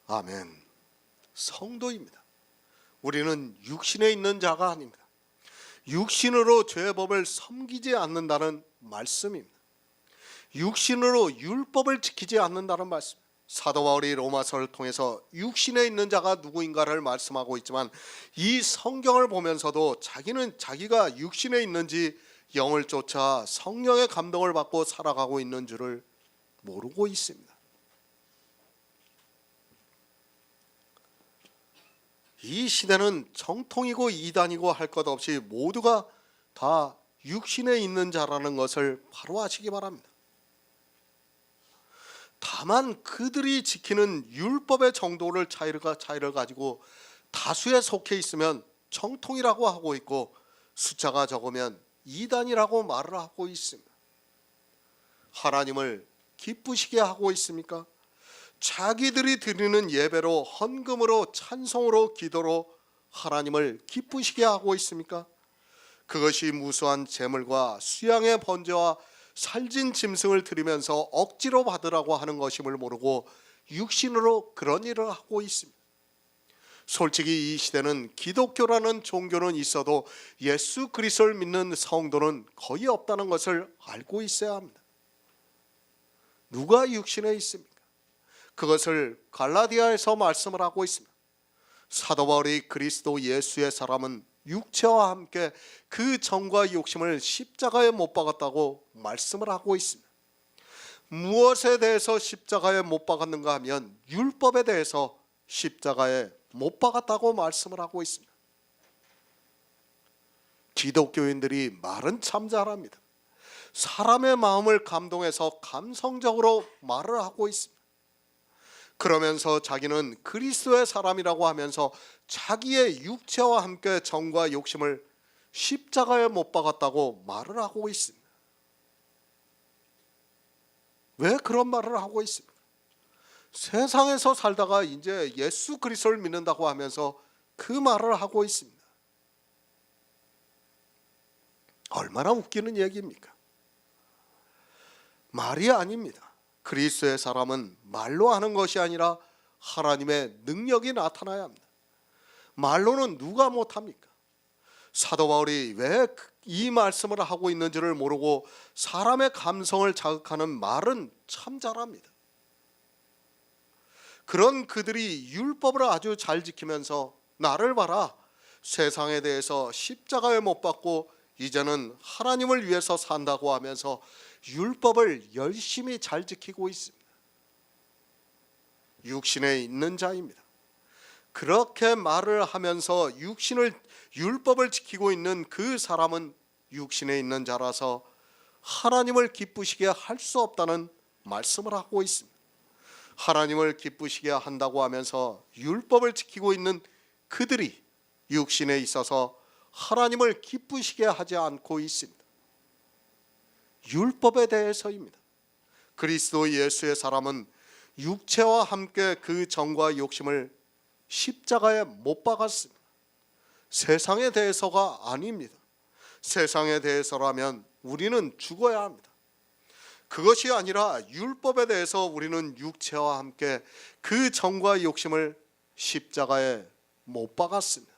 아멘. 성도입니다. 우리는 육신에 있는 자가 아닙니다. 육신으로 죄법을 섬기지 않는다는 말씀입니다. 육신으로 율법을 지키지 않는다는 말씀. 사도 바울이 로마서를 통해서 육신에 있는 자가 누구인가를 말씀하고 있지만 이 성경을 보면서도 자기는 자기가 육신에 있는지 영을 쫓아 성령의 감동을 받고 살아가고 있는 줄을 모르고 있습니다. 이 시대는 정통이고 이단이고 할 것 없이 모두가 다 육신에 있는 자라는 것을 바로 아시기 바랍니다. 다만 그들이 지키는 율법의 정도를 차이를 가지고 다수에 속해 있으면 정통이라고 하고 있고 숫자가 적으면 이단이라고 말을 하고 있습니다. 하나님을 기쁘시게 하고 있습니까? 자기들이 드리는 예배로, 헌금으로, 찬송으로, 기도로 하나님을 기쁘시게 하고 있습니까? 그것이 무수한 제물과 수양의 번제와 살진 짐승을 드리면서 억지로 받으라고 하는 것임을 모르고 육신으로 그런 일을 하고 있습니다. 솔직히 이 시대는 기독교라는 종교는 있어도 예수 그리스도를 믿는 성도는 거의 없다는 것을 알고 있어야 합니다. 누가 육신에 있습니까? 그것을 갈라디아에서 말씀을 하고 있습니다. 사도 바울이 그리스도 예수의 사람은 육체와 함께 그 정과 욕심을 십자가에 못 박았다고 말씀을 하고 있습니다. 무엇에 대해서 십자가에 못 박았는가 하면 율법에 대해서 십자가에 못 박았다고 말씀을 하고 있습니다. 기독교인들이 말은 참 잘합니다. 사람의 마음을 감동해서 감성적으로 말을 하고 있습니다. 그러면서 자기는 그리스도의 사람이라고 하면서 자기의 육체와 함께 정과 욕심을 십자가에 못 박았다고 말을 하고 있습니다. 왜 그런 말을 하고 있습니까? 세상에서 살다가 이제 예수 그리스도를 믿는다고 하면서 그 말을 하고 있습니다. 얼마나 웃기는 얘기입니까? 말이 아닙니다. 그리스도의 사람은 말로 하는 것이 아니라 하나님의 능력이 나타나야 합니다. 말로는 누가 못합니까? 사도 바울이 왜 이 말씀을 하고 있는지를 모르고 사람의 감성을 자극하는 말은 참 잘합니다. 그런 그들이 율법을 아주 잘 지키면서 나를 봐라, 세상에 대해서 십자가에 못 박고 이제는 하나님을 위해서 산다고 하면서 율법을 열심히 잘 지키고 있습니다. 육신에 있는 자입니다. 그렇게 말을 하면서 율법을 지키고 있는 그 사람은 육신에 있는 자라서 하나님을 기쁘시게 할 수 없다는 말씀을 하고 있습니다. 하나님을 기쁘시게 한다고 하면서 율법을 지키고 있는 그들이 육신에 있어서 하나님을 기쁘시게 하지 않고 있습니다. 율법에 대해서입니다. 그리스도 예수의 사람은 육체와 함께 그 정과 욕심을 십자가에 못 박았습니다. 세상에 대해서가 아닙니다. 세상에 대해서라면 우리는 죽어야 합니다. 그것이 아니라 율법에 대해서 우리는 육체와 함께 그 정과 욕심을 십자가에 못 박았습니다.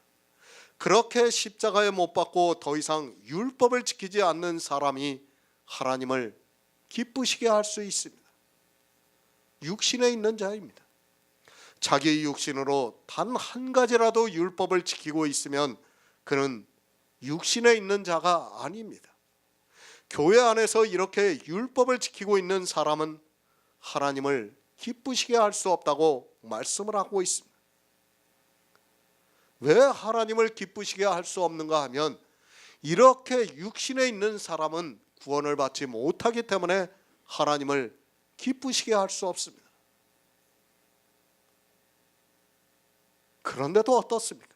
그렇게 십자가에 못 박고 더 이상 율법을 지키지 않는 사람이 하나님을 기쁘시게 할 수 있습니다. 육신에 있는 자입니다. 자기 육신으로 단 한 가지라도 율법을 지키고 있으면 그는 육신에 있는 자가 아닙니다. 교회 안에서 이렇게 율법을 지키고 있는 사람은 하나님을 기쁘시게 할 수 없다고 말씀을 하고 있습니다. 왜 하나님을 기쁘시게 할 수 없는가 하면 이렇게 육신에 있는 사람은 구원을 받지 못하기 때문에 하나님을 기쁘시게 할 수 없습니다. 그런데도 어떻습니까?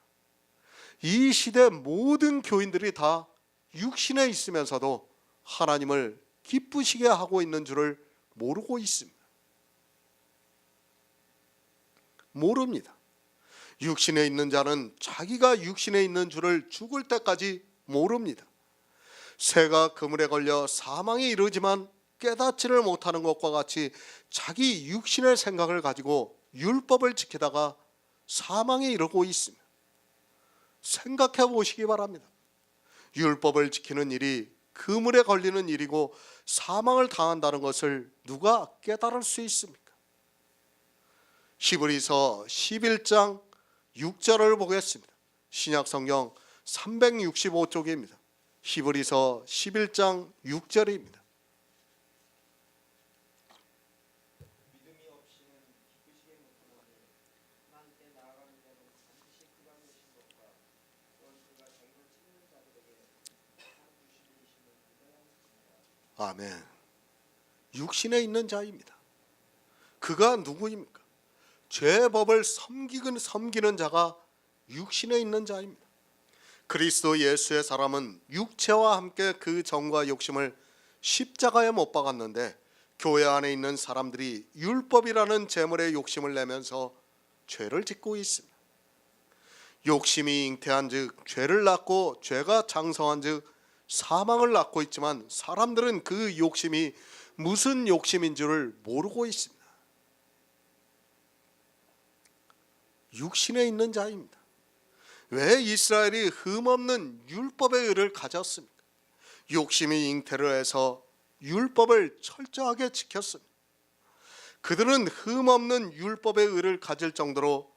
이 시대 모든 교인들이 다 육신에 있으면서도 하나님을 기쁘시게 하고 있는 줄을 모르고 있습니다. 모릅니다. 육신에 있는 자는 자기가 육신에 있는 줄을 죽을 때까지 모릅니다. 새가 그물에 걸려 사망에 이르지만 깨닫지를 못하는 것과 같이 자기 육신의 생각을 가지고 율법을 지키다가 사망에 이르고 있습니다. 생각해 보시기 바랍니다. 율법을 지키는 일이 그물에 걸리는 일이고 사망을 당한다는 것을 누가 깨달을 수 있습니까? 히브리서 11장 6절을 보겠습니다. 신약성경 365쪽입니다. 히브리서 11장 6절입니다. 아멘. 육신에 있는 자입니다. 그가 누구입니까? 죄의 법을 섬기는 자가 육신에 있는 자입니다. 그리스도 예수의 사람은 육체와 함께 그 정과 욕심을 십자가에 못 박았는데 교회 안에 있는 사람들이 율법이라는 재물에 욕심을 내면서 죄를 짓고 있습니다. 욕심이 잉태한 즉 죄를 낳고 죄가 장성한 즉 사망을 낳고 있지만 사람들은 그 욕심이 무슨 욕심인 줄을 모르고 있습니다. 육신에 있는 자입니다. 왜 이스라엘이 흠없는 율법의 의를 가졌습니까? 욕심이 잉태를 해서 율법을 철저하게 지켰습니다. 그들은 흠없는 율법의 의를 가질 정도로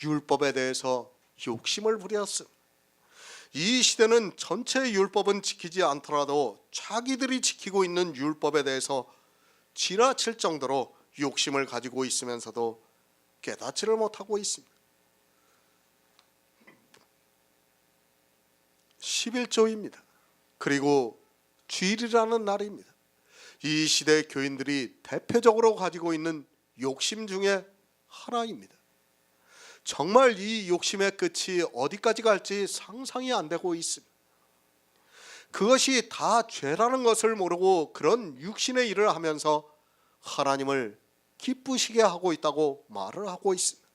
율법에 대해서 욕심을 부렸습니다. 이 시대는 전체 율법은 지키지 않더라도 자기들이 지키고 있는 율법에 대해서 지나칠 정도로 욕심을 가지고 있으면서도 깨닫지를 못하고 있습니다. 11조입니다. 그리고 주일이라는 날입니다. 이 시대 교인들이 대표적으로 가지고 있는 욕심 중에 하나입니다. 정말 이 욕심의 끝이 어디까지 갈지 상상이 안 되고 있습니다. 그것이 다 죄라는 것을 모르고 그런 육신의 일을 하면서 하나님을 기쁘시게 하고 있다고 말을 하고 있습니다.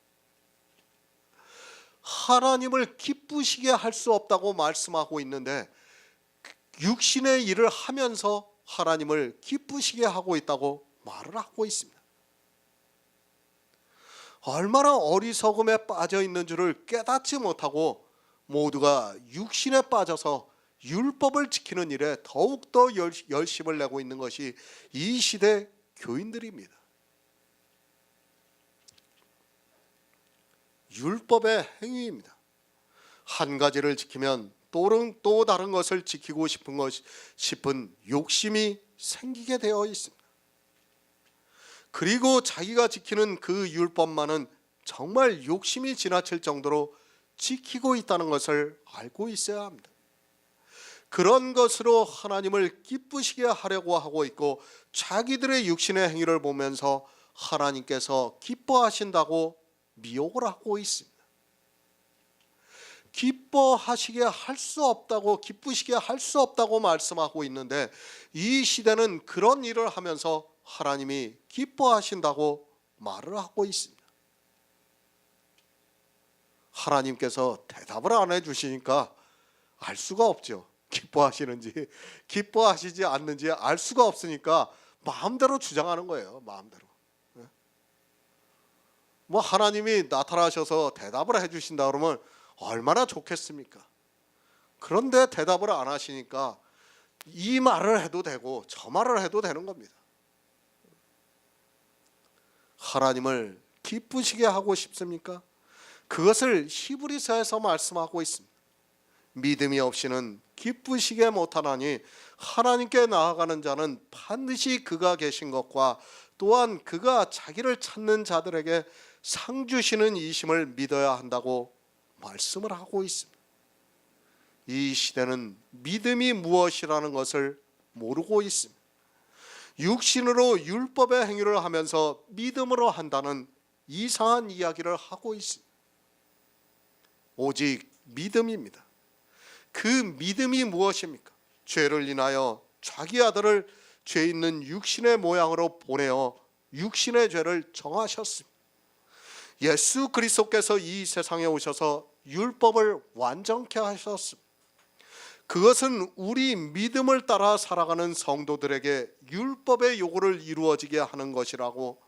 하나님을 기쁘시게 할 수 없다고 말씀하고 있는데 육신의 일을 하면서 하나님을 기쁘시게 하고 있다고 말을 하고 있습니다. 얼마나 어리석음에 빠져 있는 줄을 깨닫지 못하고 모두가 육신에 빠져서 율법을 지키는 일에 더욱더 열심을 내고 있는 것이 이 시대 교인들입니다. 율법의 행위입니다. 한 가지를 지키면 또 다른 것을 지키고 싶은 욕심이 생기게 되어 있습니다. 그리고 자기가 지키는 그 율법만은 정말 욕심이 지나칠 정도로 지키고 있다는 것을 알고 있어야 합니다. 그런 것으로 하나님을 기쁘시게 하려고 하고 있고 자기들의 육신의 행위를 보면서 하나님께서 기뻐하신다고 미혹을 하고 있습니다. 기뻐하시게 할 수 없다고, 기쁘시게 할 수 없다고 말씀하고 있는데 이 시대는 그런 일을 하면서 하나님이 기뻐하신다고 말을 하고 있습니다. 하나님께서 대답을 안 해주시니까 알 수가 없죠. 기뻐하시는지 기뻐하시지 않는지 알 수가 없으니까 마음대로 주장하는 거예요. 마음대로. 뭐 하나님이 나타나셔서 대답을 해주신다 그러면 얼마나 좋겠습니까? 그런데 대답을 안 하시니까 이 말을 해도 되고 저 말을 해도 되는 겁니다. 하나님을 기쁘시게 하고 싶습니까? 그것을 히브리서에서 말씀하고 있습니다. 믿음이 없이는 기쁘시게 못하나니 하나님께 나아가는 자는 반드시 그가 계신 것과 또한 그가 자기를 찾는 자들에게 상 주시는 이심을 믿어야 한다고 말씀을 하고 있습니다. 이 시대는 믿음이 무엇이라는 것을 모르고 있습니다. 육신으로 율법의 행위를 하면서 믿음으로 한다는 이상한 이야기를 하고 있습니다. 오직 믿음입니다. 그 믿음이 무엇입니까? 죄를 인하여 자기 아들을 죄 있는 육신의 모양으로 보내어 육신의 죄를 정하셨습니다. 예수 그리스도께서 이 세상에 오셔서 율법을 완전케 하셨습니다. 그것은 우리 믿음을 따라 살아가는 성도들에게 율법의 요구를 이루어지게 하는 것이라고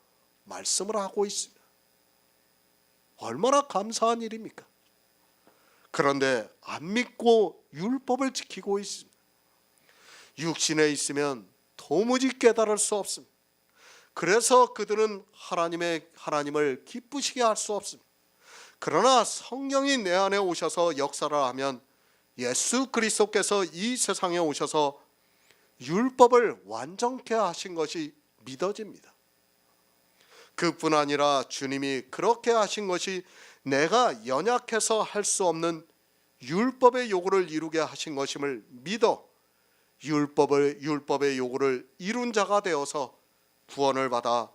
말씀을 하고 있습니다. 얼마나 감사한 일입니까? 그런데 안 믿고 율법을 지키고 있습니다. 육신에 있으면 도무지 깨달을 수 없습니다. 그래서 그들은 하나님을 기쁘시게 할 수 없습니다. 그러나 성령이 내 안에 오셔서 역사를 하면 예수 그리스도께서 이 세상에 오셔서 율법을 완전케 하신 것이 믿어집니다. 그뿐 아니라 주님이 그렇게 하신 것이 내가 연약해서 할 수 없는 율법의 요구를 이루게 하신 것임을 믿어 율법의 요구를 이룬 자가 되어서 구원을 받아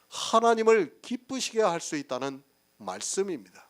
하나님을 기쁘시게 할 수 있다는 말씀입니다.